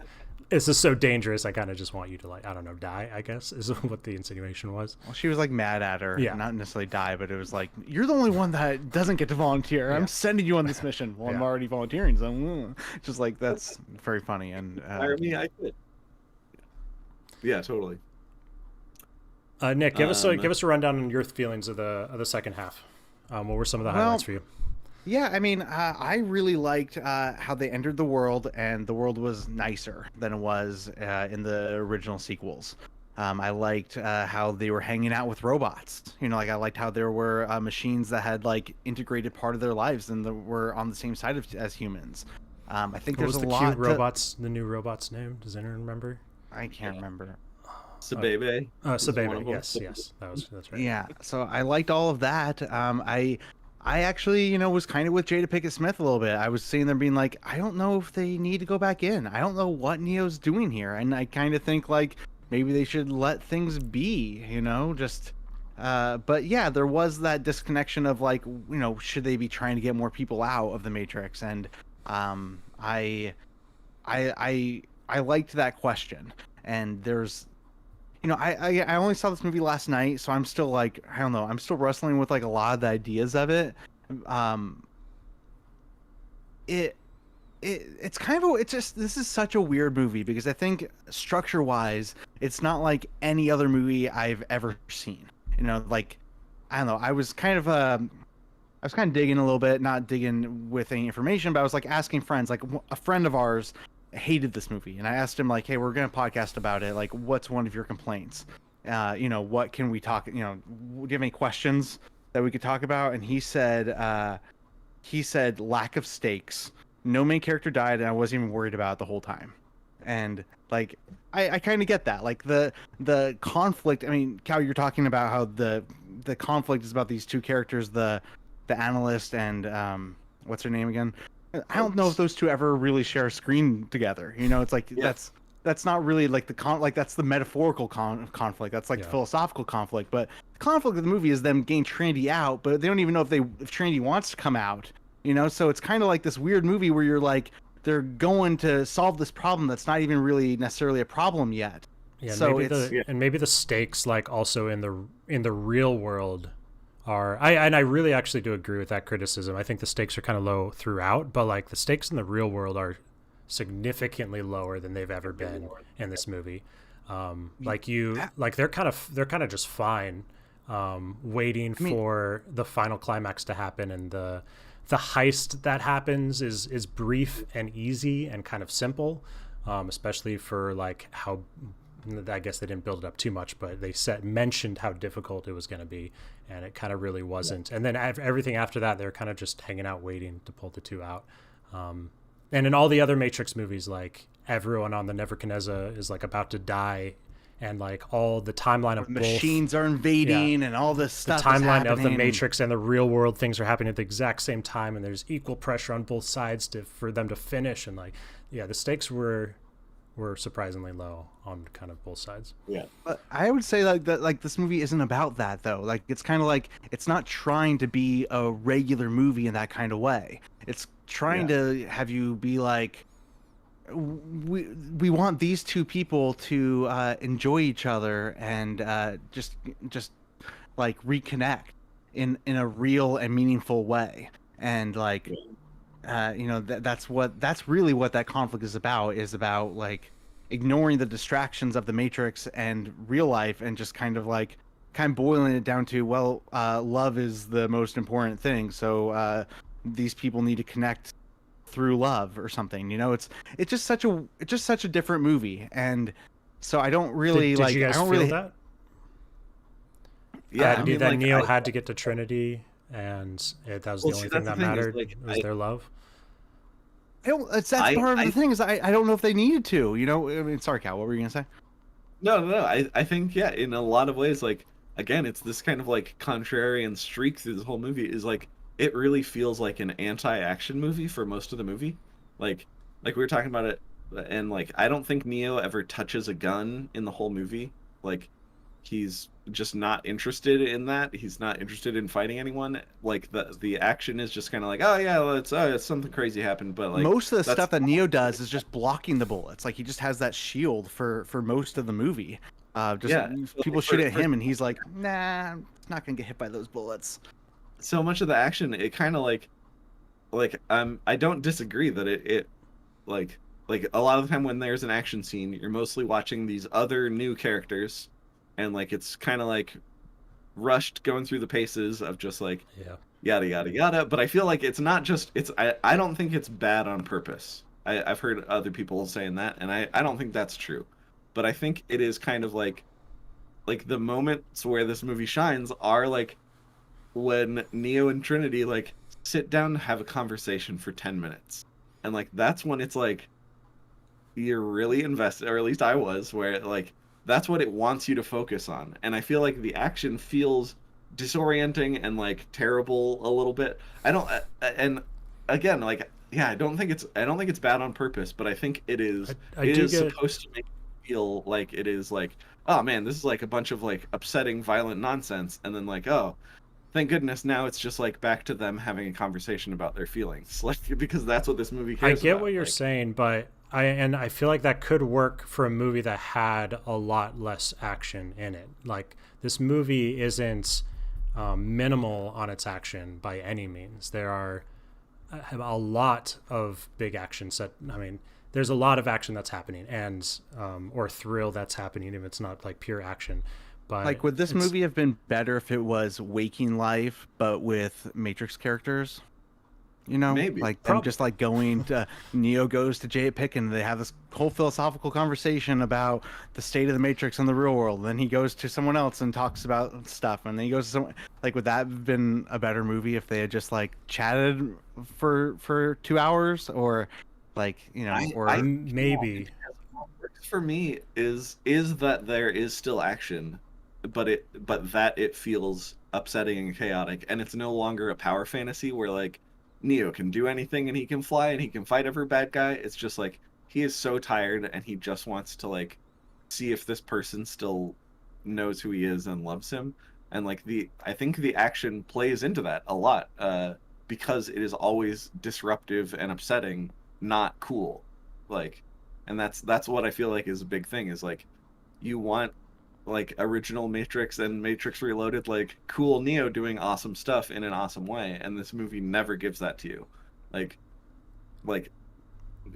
this is so dangerous. I kind of just want you to, like, I don't know, die, I guess, is what the insinuation was. well, she was like mad at her, Yeah. not necessarily die, but it was like, you're the only one that doesn't get to volunteer. I'm sending you on this mission. Well, I'm Yeah. already volunteering, so just like, that's very funny. And Hire me, I could. Yeah, totally. Nick, give us a rundown on your feelings of the second half. What were some of the highlights for you? yeah, I mean, I really liked how they entered the world, and the world was nicer than it was in the original sequels. I liked how they were hanging out with robots. You know, like I liked how there were machines that had like integrated part of their lives and that were on the same side as humans. I think What there's was a the lot. cute robots? The new robot's name? Does anyone remember? I can't remember. Sabebe. Oh, was one Sabebe. of them. Yes, that's right. Yeah, so I liked all of that. I actually, you know, was kind of with Jada Pinkett Smith a little bit. I was seeing them being like, I don't know if they need to go back in. I don't know what Neo's doing here, and I kind of think like maybe they should let things be, you know, just. But yeah, there was that disconnection of like, you know, should they be trying to get more people out of the Matrix? And I liked that question. And there's, you know, I only saw this movie last night, so I'm still like, I don't know, I'm still wrestling with like a lot of the ideas of it. It's kind of it's just, this is such a weird movie because I think structure wise, it's not like any other movie I've ever seen. You know, like, I don't know, I was kind of digging a little bit, not digging with any information, but I was like asking friends, like a friend of ours hated this movie, and I asked him like, hey, we're gonna podcast about it, like what's one of your complaints? You know, what can we talk, you know, do you have any questions that we could talk about? And he said lack of stakes, no main character died, and I wasn't even worried about it the whole time. And like I kind of get that, like the conflict. I mean, Cal, you're talking about how the conflict is about these two characters, the analyst and what's her name again? I don't know if those two ever really share a screen together. You know, it's like that's not really like like that's the metaphorical conflict. That's like the philosophical conflict. But the conflict of the movie is them getting Trinity out, but they don't even know if Trinity wants to come out. You know, so it's kind of like this weird movie where you're like, they're going to solve this problem that's not even really necessarily a problem yet. Yeah, so maybe the stakes, like also in the real world, are I really actually do agree with that criticism. I think the stakes are kind of low throughout, but like the stakes in the real world are significantly lower than they've ever been in this movie. They're kind of just fine, waiting for the final climax to happen, and the heist that happens is brief and easy and kind of simple, especially for like how, I guess they didn't build it up too much, but they mentioned how difficult it was going to be, and it kind of really wasn't. And then everything after that, they're kind of just hanging out waiting to pull the two out. And in all the other Matrix movies, like everyone on the Nebuchadnezzar is like about to die, and like all the timeline of machines are invading and all this stuff. The timeline of the Matrix and the real world things are happening at the exact same time, and there's equal pressure on both sides for them to finish. And like, yeah, the stakes were surprisingly low on kind of both sides. Yeah. But I would say like this movie isn't about that though. Like it's kind of like, it's not trying to be a regular movie in that kind of way. It's trying to have you be like, we want these two people to enjoy each other and just like reconnect in a real and meaningful way. And like you know, that's really what that conflict is about like ignoring the distractions of the Matrix and real life, and just kind of boiling it down to, well, love is the most important thing, so these people need to connect through love or something. It's just such a different movie, and so I don't really Did like. you guys I don't feel really. that? Yeah, That, I mean, that like, Neo had to get to Trinity, and that was the Well, only see, thing that's that the thing is, mattered like, was their love. That's I- part of I- the thing is I don't know if they needed to. I mean, sorry, Cal. What were you gonna say? No. I think, yeah, in a lot of ways, like, again, it's this kind of like contrarian streak through this whole movie. Is like it really feels like an anti-action movie for most of the movie. Like we were talking about it, and like I don't think Neo ever touches a gun in the whole movie. Like he's just not interested in that. He's not interested in fighting anyone. Like the action is just kind of like, oh yeah, it's something crazy happened. But like Most of the that's- stuff that Neo does is just blocking the bullets. Like he just has that shield for most of the movie. Yeah, People for- shoot at for- him, and he's like, nah, it's not gonna get hit by those bullets. so much of the action, it kind of like I don't disagree that it like a lot of the time when there's an action scene, you're mostly watching these other new characters, and like it's kind of like rushed going through the paces of just like Yeah. yada yada yada. But I feel like it's not just I don't think it's bad on purpose. I've heard other people saying that, and I don't think that's true. But I think it is kind of like the moments where this movie shines are like when Neo and Trinity like sit down and have a conversation for 10 minutes. And like that's when it's like you're really invested, or at least I was, where like that's what it wants you to focus on. And I feel like the action feels disorienting and like terrible a little bit. I don't and again, like yeah, I don't think it's bad on purpose, but I think it is I it do is get- supposed to make you feel like it is like, oh man, this is like a bunch of like upsetting violent nonsense, and then like, oh, thank goodness now it's just like back to them having a conversation about their feelings, like because that's what this movie I cares get about. what you're like, saying, but I feel like that could work for a movie that had a lot less action in it. Like this movie isn't minimal on its action by any means. There are a lot of big action set. I mean, there's a lot of action that's happening, and or thrill that's happening if it's not like pure action. But Like, would this it's- movie have been better if it was Waking Life, but with Matrix characters? Maybe. Like them just like going to Neo goes to Jay Pick, and they have this whole philosophical conversation about the state of the Matrix in the real world. Then he goes to someone else and talks about stuff, and then he goes to someone. Like, would that have been a better movie if they had just like chatted for 2 hours, or like or maybe what works for me is that there is still action, but that it feels upsetting and chaotic, and it's no longer a power fantasy where like Neo can do anything and he can fly and he can fight every bad guy. It's just like he is so tired and he just wants to like see if this person still knows who he is and loves him. And like I think the action plays into that a lot, because it is always disruptive and upsetting, not cool. Like, and that's what I feel like is a big thing, is like you want like original Matrix and Matrix Reloaded, like cool Neo doing awesome stuff in an awesome way, and this movie never gives that to you. Like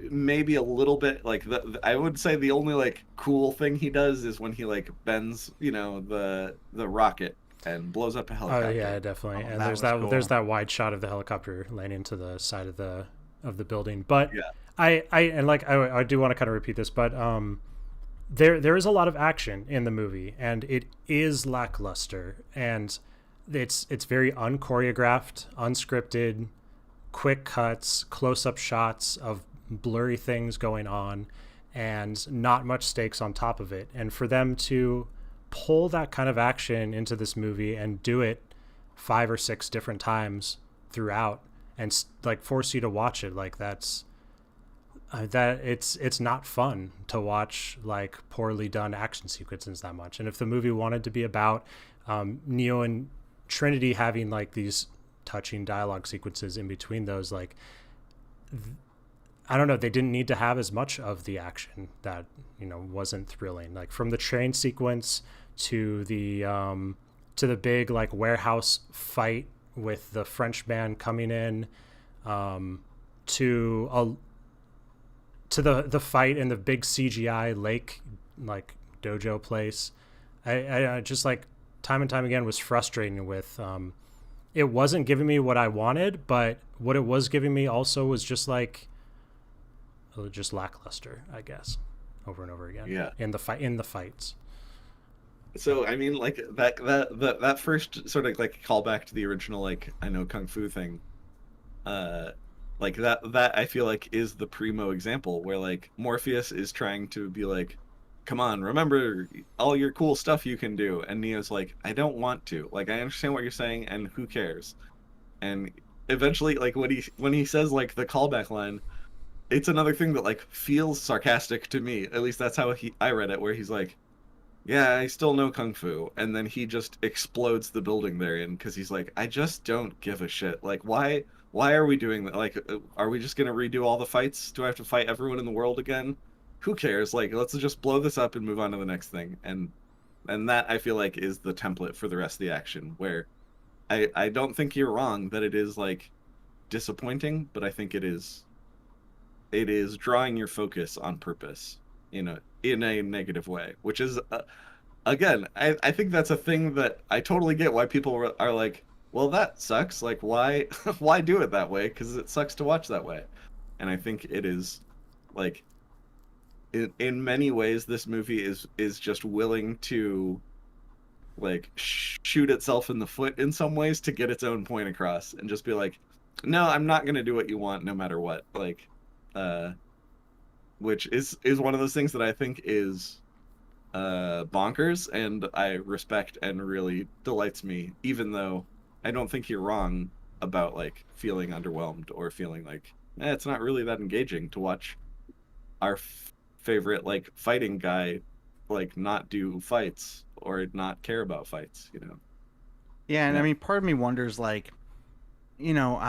maybe a little bit like I would say the only like cool thing he does is when he like bends the rocket and blows up a oh helicopter. yeah, definitely. And that there's was there's cool. that wide shot of the helicopter landing into the side of the building. But Yeah. I do want to kind of repeat this, but there is a lot of action in the movie, and it is lackluster, and it's very unchoreographed, unscripted, quick cuts, close-up shots of blurry things going on, and not much stakes on top of it. And for them to pull that kind of action into this movie and do it 5 or 6 different times throughout, and like force you to watch it, like that's that it's not fun to watch like poorly done action sequences that much. And if the movie wanted to be about Neo and Trinity having like these touching dialogue sequences in between those, like I don't know, they didn't need to have as much of the action that wasn't thrilling. Like from the train sequence to the big like warehouse fight with the French band coming in, to the fight in the big CGI lake like dojo place. I just like time and time again was frustrating with it wasn't giving me what I wanted, but what it was giving me also was just like just lackluster, I guess, over and over again. Yeah. In the fights. So I mean, like that first sort of like callback to the original, like I know kung fu thing, like that I feel like is the primo example where like Morpheus is trying to be like, come on, remember all your cool stuff you can do, and Neo's like, I don't want to. Like I understand what you're saying, and who cares? And eventually, like when he says like the callback line, it's another thing that like feels sarcastic to me. At least that's how I read it, where he's like, yeah, I still know kung fu, and then he just explodes the building they're in because he's like, I just don't give a shit. Like, why are we doing that? Like, are we just gonna redo all the fights? Do I have to fight everyone in the world again? Who cares? Like, let's just blow this up and move on to the next thing. And that I feel like is the template for the rest of the action. Where I don't think you're wrong that it is like disappointing, but I think it is drawing your focus on purpose, you know, in a negative way, which is again, I think that's a thing that I totally get why people are like, well, that sucks. Like, why why do it that way? Because it sucks to watch that way. And I think it is like in many ways this movie is just willing to like shoot itself in the foot in some ways to get its own point across and just be like, no, I'm not gonna do what you want no matter what. Like which is one of those things that I think is bonkers, and I respect and really delights me, even though I don't think you're wrong about like feeling underwhelmed or feeling like it's not really that engaging to watch our favorite like fighting guy like not do fights or not care about fights, you know. Yeah, and Yeah. I mean, part of me wonders, like, you know,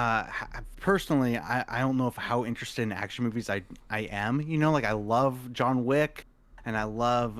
personally, I don't know if how interested in action movies I am. You know, like I love John Wick, and I love,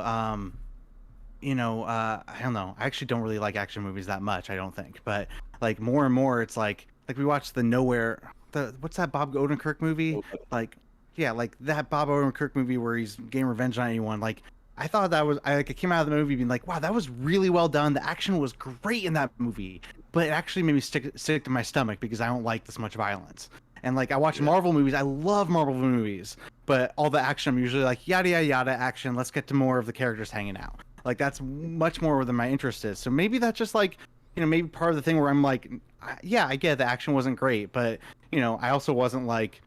you know, I don't know. I actually don't really like action movies that much. I don't think, but like more and more, it's like we watched the Nowhere, what's that Bob Odenkirk movie? Like, yeah, like that Bob Odenkirk movie where he's getting revenge on anyone. Like, I thought that was I came out of the movie being like, wow, that was really well done. The action was great in that movie, but it actually made me sick to my stomach because I don't like this much violence. And like I watch Marvel movies, I love Marvel movies, but all the action I'm usually like yada yada yada action. Let's get to more of the characters hanging out. Like that's much more where my interest is. So maybe that's just like, you know, maybe part of the thing where I'm like, yeah, I get the action wasn't great, but you know, I also wasn't like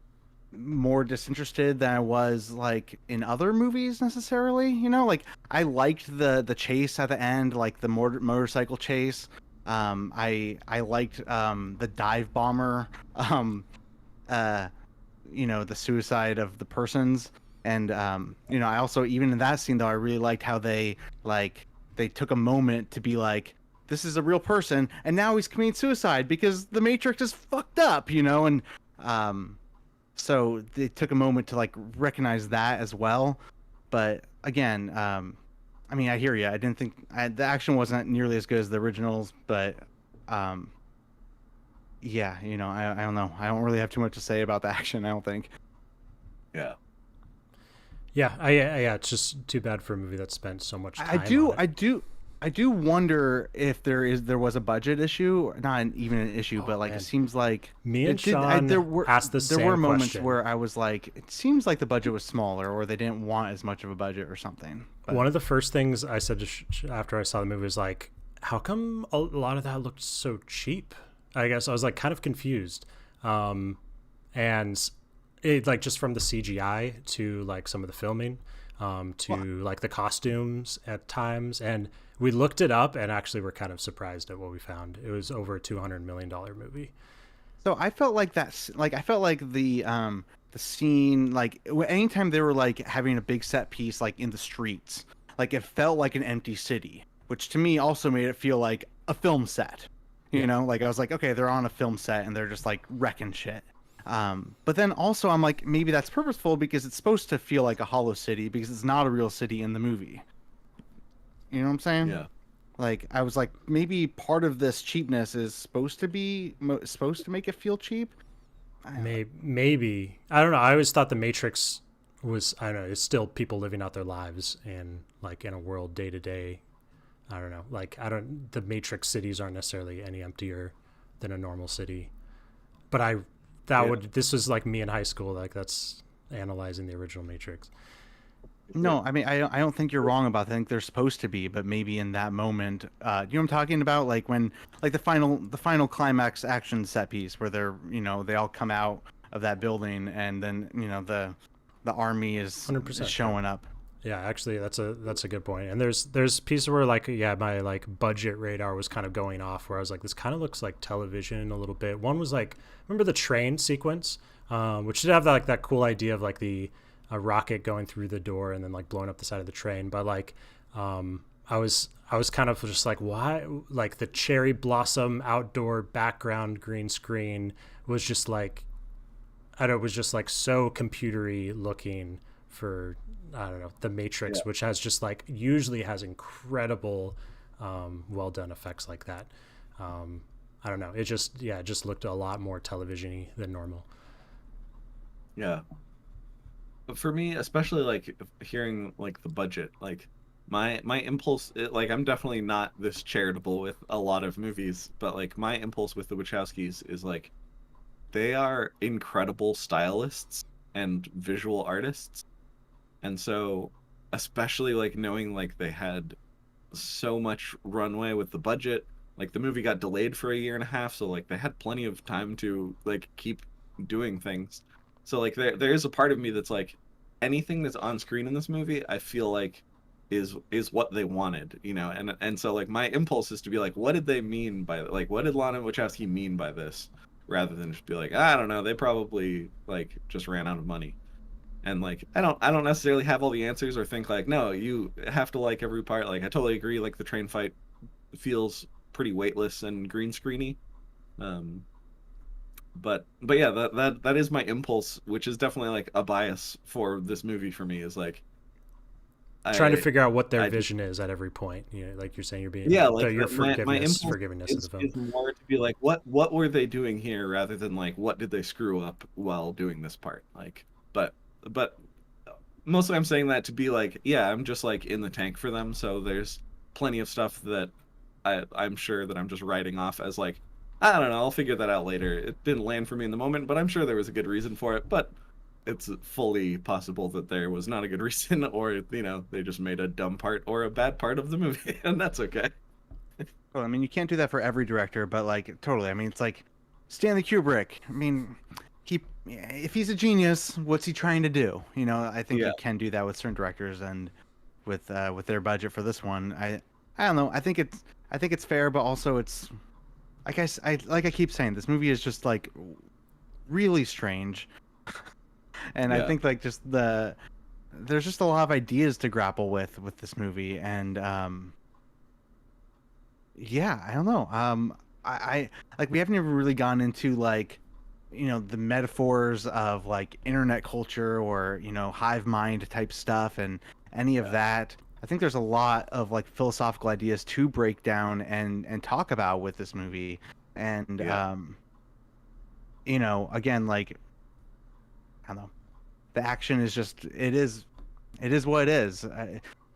more disinterested than I was like in other movies necessarily. You know, like I liked the chase at the end, like the motorcycle chase. I liked the dive bomber. You know, the suicide of the persons, and you know, I also even in that scene though, I really liked how they took a moment to be like, this is a real person, and now he's committing suicide because the Matrix is fucked up, you know, and so they took a moment to like recognize that as well. But again, I mean, I hear you. I didn't think the action wasn't nearly as good as the originals, but yeah, you know, I don't know. I don't really have too much to say about the action, I don't think. Yeah. Yeah, yeah, it's just too bad for a movie that spent so much time. I do wonder if there was a budget issue, not even an issue, but like man. it seems like Me and it did- Sean asked the there same were moments question. where I was like, it seems like the budget was smaller, or they didn't want as much of a budget or something. But One of the first things I said to after I saw the movie was like, how come a lot of that looked so cheap? I guess I was like kind of confused. And it like just from the CGI to like some of the filming, to like the costumes at times. And we looked it up and actually were kind of surprised at what we found. It was over a $200 million movie. So I felt like I felt like the scene, like anytime they were like having a big set piece like in the streets, like it felt like an empty city, which to me also made it feel like a film set. You know, like I was like, okay, they're on a film set and they're just like wrecking shit. But then also I'm like, maybe that's purposeful because it's supposed to feel like a hollow city because it's not a real city in the movie. You know what I'm saying? Yeah. Like I was like, maybe part of this cheapness is supposed to make it feel cheap. Maybe. I don't know. I always thought the Matrix was, I don't know, it's still people living out their lives and like in a world day to day. I don't know. Like the Matrix cities aren't necessarily any emptier than a normal city. But this was like me in high school. Like that's analyzing the original Matrix. No, I mean, I don't think you're wrong about that. I think they're supposed to be, but maybe in that moment, you know what I'm talking about? Like when, like the final climax action set piece where they're, you know, they all come out of that building and then, you know, the army is 100%, showing up. Yeah, actually, that's a good point. And there's pieces where like my like budget radar was kind of going off where I was like, this kind of looks like television a little bit. One was like, remember the train sequence, which did have that cool idea of like a rocket going through the door and then like blowing up the side of the train. But like, I was kind of just like, why? Like the cherry blossom outdoor background green screen was just like, I don't know, it was just like so computery looking for, I don't know, the Matrix, which has just like usually has incredible, well done effects like that. I don't know. It just looked a lot more television-y than normal. Yeah. For me, especially like hearing like the budget, like my impulse, like I'm definitely not this charitable with a lot of movies, but like my impulse with the Wachowskis is like they are incredible stylists and visual artists. And so especially like knowing like they had so much runway with the budget, like the movie got delayed for a year and a half, so like they had plenty of time to like keep doing things. So like there is a part of me that's like anything that's on screen in this movie, I feel like is what they wanted, you know, and so like my impulse is to be like, what did they mean by like what did Lana Wachowski mean by this, rather than just be like, I don't know, they probably like just ran out of money. And like I don't necessarily have all the answers or think like, no, you have to like every part. Like I totally agree, like the train fight feels pretty weightless and green screeny. But yeah, that is my impulse, which is definitely like a bias for this movie for me, is like trying to figure out what their vision is at every point. You know, like you're saying, you're being your forgiveness of the film is more to be like, what were they doing here, rather than like what did they screw up while doing this part. Like, but mostly I'm saying that to be like, yeah, I'm just like in the tank for them. So there's plenty of stuff that I'm sure that I'm just writing off as like, I don't know, I'll figure that out later. It didn't land for me in the moment, but I'm sure there was a good reason for it. But it's fully possible that there was not a good reason, or, you know, they just made a dumb part or a bad part of the movie, and that's okay. Well, I mean, you can't do that for every director, but like totally. I mean, it's like Stanley Kubrick. I mean, if he's a genius, what's he trying to do? You know, I think you can do that with certain directors, and with their budget for this one, I don't know. I think it's fair, but also it's. I keep saying, this movie is just like really strange, and I think like just there's just a lot of ideas to grapple with this movie, and yeah, I don't know. I like we haven't even really gone into like, you know, the metaphors of like internet culture or, you know, hive mind type stuff and any of that. I think there's a lot of like philosophical ideas to break down and talk about with this movie. And you know, again, like I don't know, the action is just it is what it is.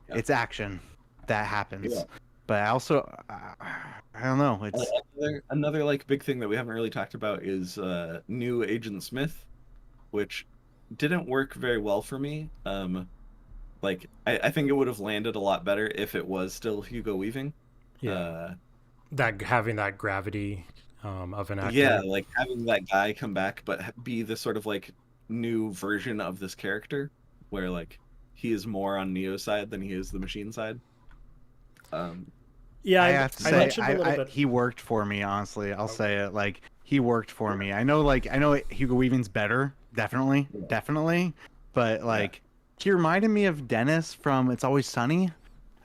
It's action that happens. Yeah. But I also I don't know, it's another like big thing that we haven't really talked about is new Agent Smith, which didn't work very well for me. Like I think it would have landed a lot better if it was still Hugo Weaving. Yeah. That having that gravity of an actor. Yeah, like having that guy come back but be the sort of like new version of this character, where like he is more on Neo's side than he is the machine side. Yeah, I have to say, he worked for me, honestly. I'll say it, like he worked for me. I know Hugo Weaving's better, definitely, but like he reminded me of Dennis from It's Always Sunny.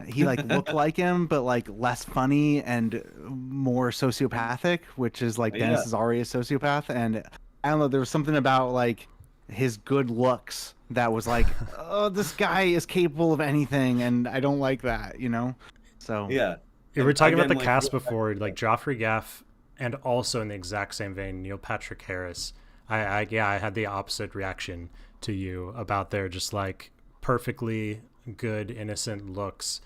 He like looked like him, but like less funny and more sociopathic, which is like Dennis is already a sociopath. And I don't know, there was something about like his good looks that was like, oh, this guy is capable of anything, and I don't like that, you know. So yeah, we were talking about the cast before, like Joffrey Gaff, and also in the exact same vein, Neil Patrick Harris. I had the opposite reaction to you about their just like perfectly good innocent looks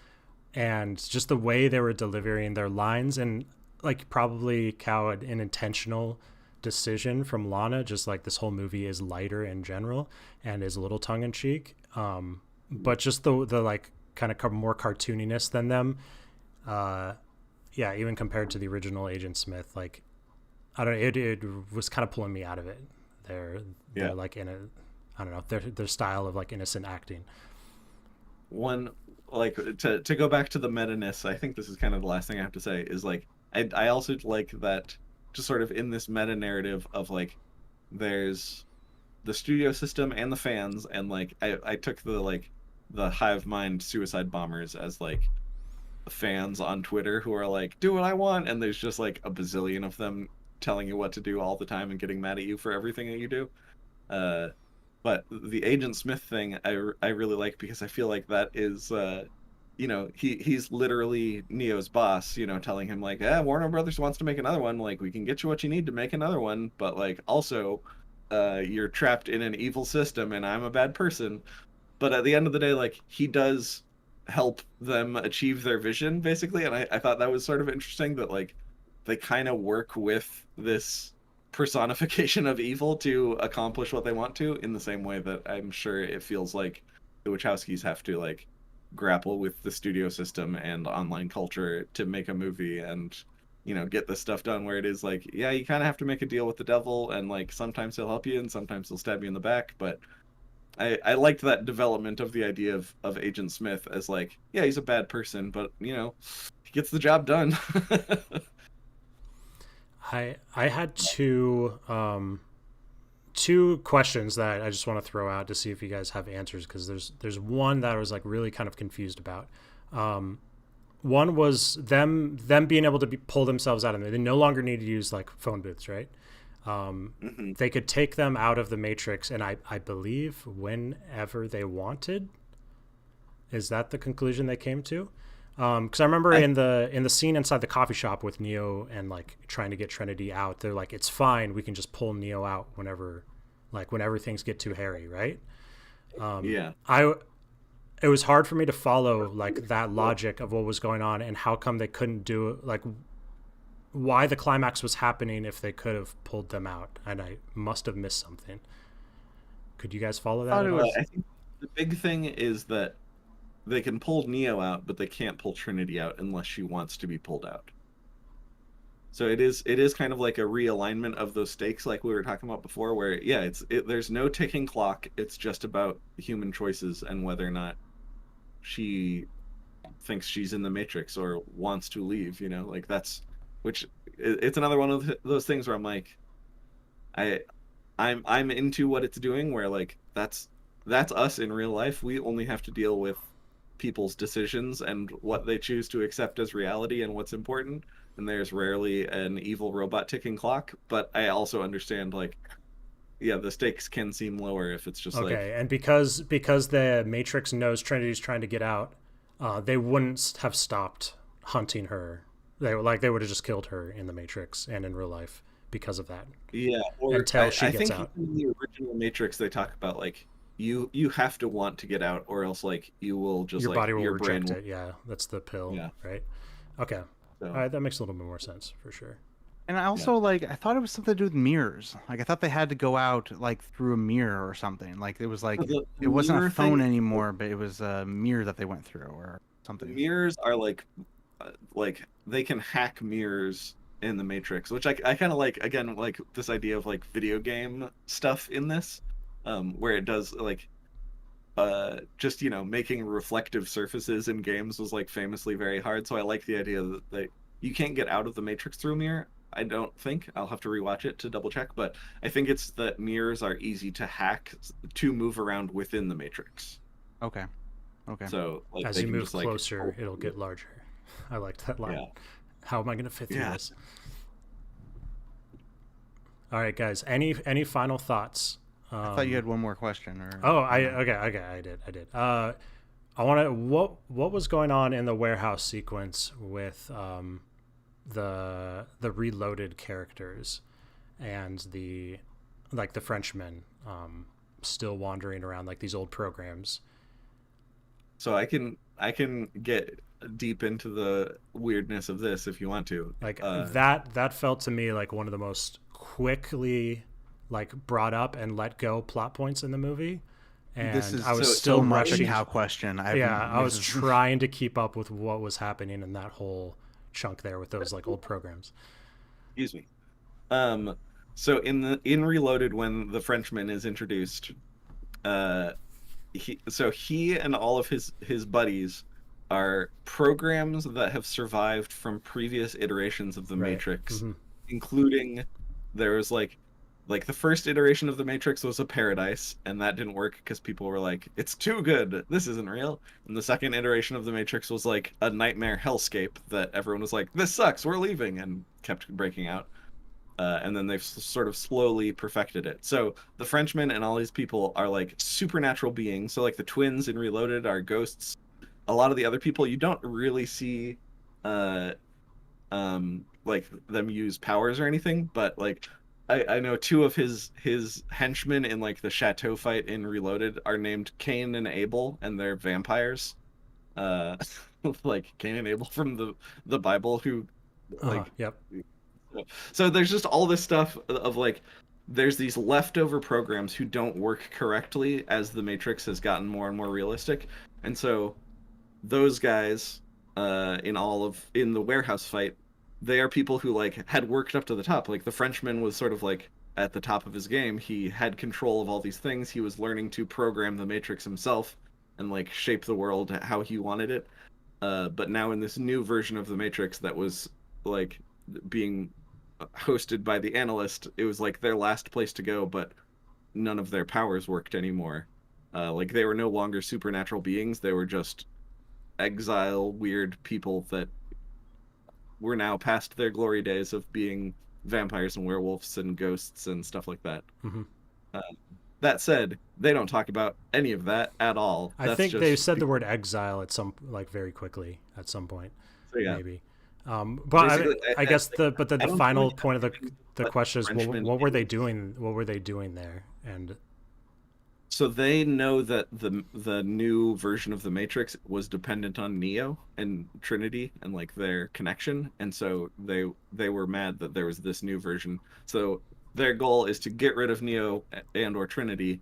and just the way they were delivering their lines. And like probably cowed an intentional decision from Lana. Just like this whole movie is lighter in general and is a little tongue in cheek. But just the like kind of more cartooniness than them. Yeah, even compared to the original Agent Smith, like I don't know, it was kind of pulling me out of it. They're like in a, I don't know, their style of like innocent acting. One, like, to go back to the meta-ness, I think this is kind of the last thing I have to say, is like I also like that, just sort of in this meta narrative of like there's the studio system and the fans, and like I took the hive mind suicide bombers as like fans on Twitter who are like, do what I want, and there's just like a bazillion of them telling you what to do all the time and getting mad at you for everything that you do. But the Agent Smith thing I really like, because I feel like that is you know, he's literally Neo's boss, you know, telling him like, Warner Brothers wants to make another one, like we can get you what you need to make another one, but like also you're trapped in an evil system and I'm a bad person. But at the end of the day, like he does help them achieve their vision basically, and I thought that was sort of interesting that like they kind of work with this personification of evil to accomplish what they want to, in the same way that I'm sure it feels like the Wachowskis have to like grapple with the studio system and online culture to make a movie and, you know, get this stuff done, where it is like, yeah, you kind of have to make a deal with the devil, and like sometimes he'll help you and sometimes he'll stab you in the back. But I liked that development of the idea of Agent Smith as like, yeah, he's a bad person, but you know, he gets the job done. I had two questions that I just want to throw out to see if you guys have answers, because there's one that I was like really kind of confused about. One was them being able to pull themselves out of it. They no longer need to use like phone booths, right? They could take them out of the Matrix, and I believe whenever they wanted. Is that the conclusion they came to? Because I remember in the scene inside the coffee shop with Neo and like trying to get Trinity out, they're like, it's fine, we can just pull Neo out whenever things get too hairy, right? Yeah. It was hard for me to follow like that logic of what was going on, and how come they couldn't do it, like why the climax was happening if they could have pulled them out, and I must have missed something. Could you guys follow that? I think the big thing is that they can pull Neo out, but they can't pull Trinity out unless she wants to be pulled out. So it is kind of like a realignment of those stakes, like we were talking about before, where yeah, there's no ticking clock. It's just about human choices and whether or not she thinks she's in the Matrix or wants to leave. You know, like it's another one of those things where I'm like, I'm into what it's doing, where like that's us in real life. We only have to deal with people's decisions and what they choose to accept as reality and what's important, and there's rarely an evil robot ticking clock. But I also understand, like, yeah, the stakes can seem lower if it's just okay, like, and because the Matrix knows Trinity's trying to get out, they wouldn't have stopped hunting her. They would have just killed her in the Matrix and in real life because of that. yeah, or until she I gets think out. in the original Matrix they talk about like you have to want to get out, or else like you will just Your like body will your brain reject it. Yeah, that's the pill. Yeah. Right. Okay. So, All right, that makes a little bit more sense for sure. And I also like, I thought it was something to do with mirrors. Like I thought they had to go out like through a mirror or something. Like it was like it wasn't a mirror phone thing- anymore, but it was a mirror that they went through or something. mirrors are like they can hack mirrors in the Matrix, which I kind of like, again, like this idea of like video game stuff in this, where it does like just, you know, making reflective surfaces in games was like famously very hard. So I like the idea that you can't get out of the Matrix through a mirror. I don't think. I'll have to rewatch it to double check, but I think it's that mirrors are easy to hack to move around within the Matrix. Okay. Okay. So like As they you can move just, like, closer, it'll get larger. I liked that line. Yeah. How am I going to fit through Yeah. this? All right, guys. Any final thoughts? I thought you had one more question. Or Oh, okay. I did. I want to. What was going on in the warehouse sequence with the reloaded characters and the Frenchmen still wandering around like these old programs? So I can get deep into the weirdness of this if you want to. Like that felt to me like one of the most quickly like brought up and let go plot points in the movie. And This is I was so still much a rushing. cow question. I was trying to keep up with what was happening in that whole chunk there with those like old programs. Excuse me. So in Reloaded, when the Frenchman is introduced, he and all of his buddies are programs that have survived from previous iterations of the Right. Matrix, Mhm. including there was like the first iteration of the Matrix was a paradise, and that didn't work because people were like, it's too good, this isn't real. And the second iteration of the Matrix was like a nightmare hellscape that everyone was like, this sucks, we're leaving, and kept breaking out. And then they've sort of slowly perfected it. So the Frenchmen and all these people are like supernatural beings. So like the twins in Reloaded are ghosts. A lot of the other people you don't really see like them use powers or anything, but like I know two of his henchmen in like the chateau fight in Reloaded are named Cain and Abel, and they're vampires. Like Cain and Abel from the Bible, who like Yep. so there's just all this stuff of like there's these leftover programs who don't work correctly as the Matrix has gotten more and more realistic. And so those guys in the warehouse fight, they are people who like had worked up to the top. Like the Frenchman was sort of like at the top of his game. He had control of all these things. He was learning to program the Matrix himself and like shape the world how he wanted it. But now in this new version of the Matrix that was like being hosted by the analyst, it was like their last place to go, but none of their powers worked anymore. Like they were no longer supernatural beings. They were just exile weird people that were now past their glory days of being vampires and werewolves and ghosts and stuff like that. Mhm. That said, they don't talk about any of that at all. I think they said the word exile at some like very quickly at some point. So, yeah. Maybe. But I guess the final really point of the what question is Frenchmen what were they doing? What were they doing there? And so they know that the new version of the Matrix was dependent on Neo and Trinity and like their connection, and so they were mad that there was this new version. So their goal is to get rid of Neo and or Trinity,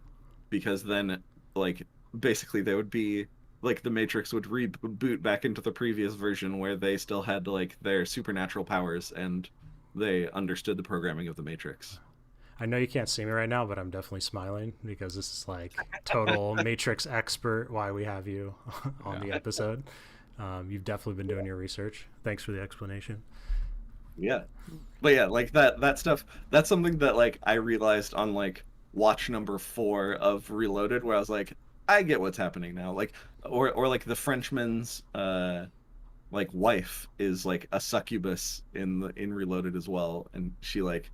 because then like basically they would be like the Matrix would reboot back into the previous version where they still had like their supernatural powers and they understood the programming of the Matrix. I know you can't see me right now, but I'm definitely smiling because this is like total Matrix expert why we have you on the episode. You've definitely been doing your research. Thanks for the explanation. Yeah. But yeah, like that stuff, that's something that like I realized on like watch number 4 of Reloaded, where I was like, I get what's happening now. Like or like the Frenchman's like wife is like a succubus in Reloaded as well, and she like,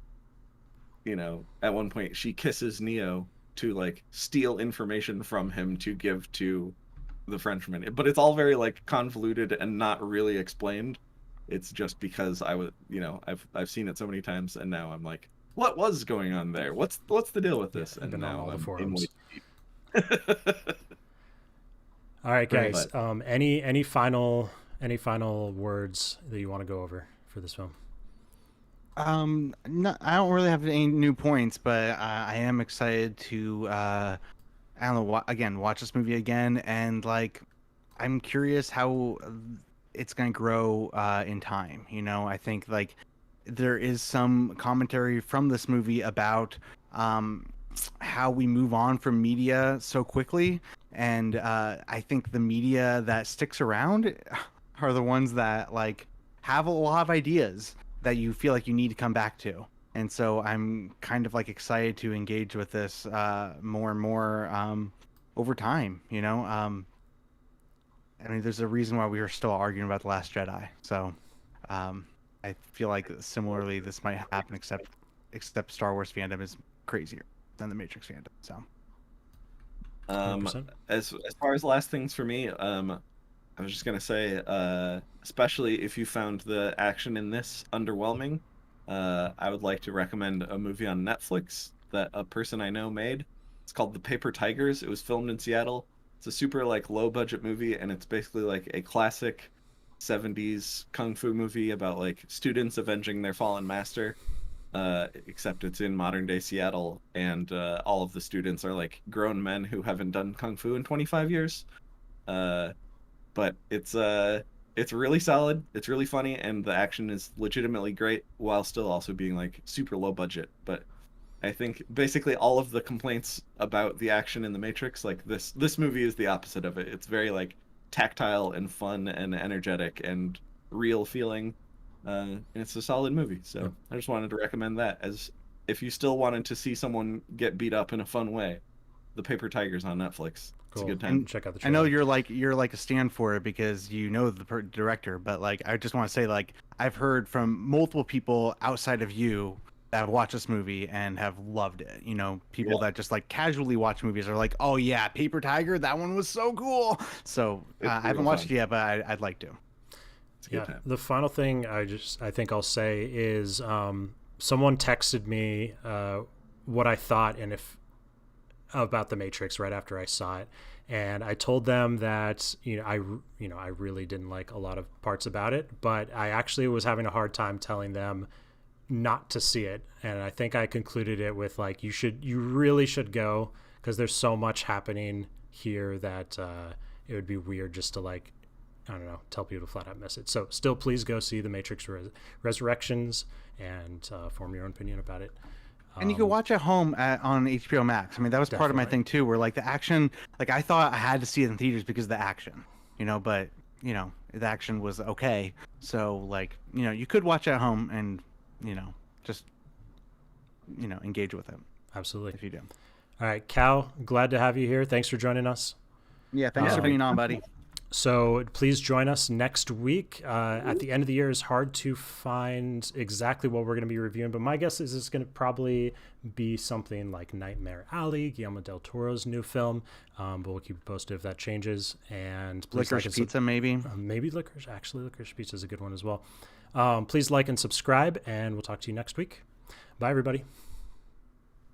you know, at one point she kisses Neo to like steal information from him to give to the Frenchman. But it's all very like convoluted and not really explained. It's just because I was, you know, I've seen it so many times, and now I'm like, what was going on there? What's the deal with this? I've And been on now all the I'm in forums. way All right, Right. guys. Any final words that you want to go over for this film? No, I don't really have any new points, but I am excited to I don't know, watch this movie again, and like I'm curious how it's gonna grow in time. You know, I think like there is some commentary from this movie about how we move on from media so quickly, and I think the media that sticks around are the ones that like have a lot of ideas that you feel like you need to come back to. And so I'm kind of like excited to engage with this more and more over time, you know? I mean, there's a reason why we are still arguing about The Last Jedi. So I feel like similarly this might happen, except Star Wars fandom is crazier than the Matrix fandom. So 100%. As far as last things for me, I was just gonna say, especially if you found the action in this underwhelming, I would like to recommend a movie on Netflix that a person I know made. It's called The Paper Tigers. It was filmed in Seattle. It's a super like low budget movie, and it's basically like a classic '70s kung fu movie about like students avenging their fallen master. Except it's in modern day Seattle, and all of the students are like grown men who haven't done kung fu in 25 years. But it's really solid. It's really funny, and the action is legitimately great while still also being like super low budget. But I think basically all of the complaints about the action in The Matrix, like this movie is the opposite of it. It's very like tactile and fun and energetic and real feeling. And it's a solid movie. So I just wanted to recommend that, as if you still wanted to see someone get beat up in a fun way. The Paper Tiger's on Netflix. It's a good time. And Check out the I know trailer. you're like a stand for it because you know the director, but like I just want to say, like, I've heard from multiple people outside of you that have watched this movie and have loved it. You know, people that just like casually watch movies are like, oh yeah, Paper Tiger, that one was so cool. So It's I haven't real watched fun. it yet, but I'd like to. It's a good Yeah. time. The final thing I think I'll say is someone texted me what I thought and if about The Matrix right after I saw it, and I told them that I really didn't like a lot of parts about it, but I actually was having a hard time telling them not to see it. And I think I concluded it with like you really should go, because there's so much happening here that it would be weird just to like, I don't know, tell people to flat out miss it. So still, please go see The Matrix Resurrections and form your own opinion about it. And you can watch at home on HBO Max. I mean, that was part of my Definitely. thing too, where like the action, like I thought I had to see it in theaters because of the action, but the action was okay. So like, you could watch at home and, just, engage with it Absolutely. if you do. All right, Cal, glad to have you here. Thanks for joining us. Yeah, thanks for being on, buddy. So please join us next week. At the end of the year, it's hard to find exactly what we're going to be reviewing, but my guess is it's going to probably be something like Nightmare Alley, Guillermo del Toro's new film. But we'll keep you posted if that changes. And please Licorice Pizza, maybe. maybe licorice. Actually, licorice pizza is a good one as well. Please like and subscribe, and we'll talk to you next week. Bye, everybody.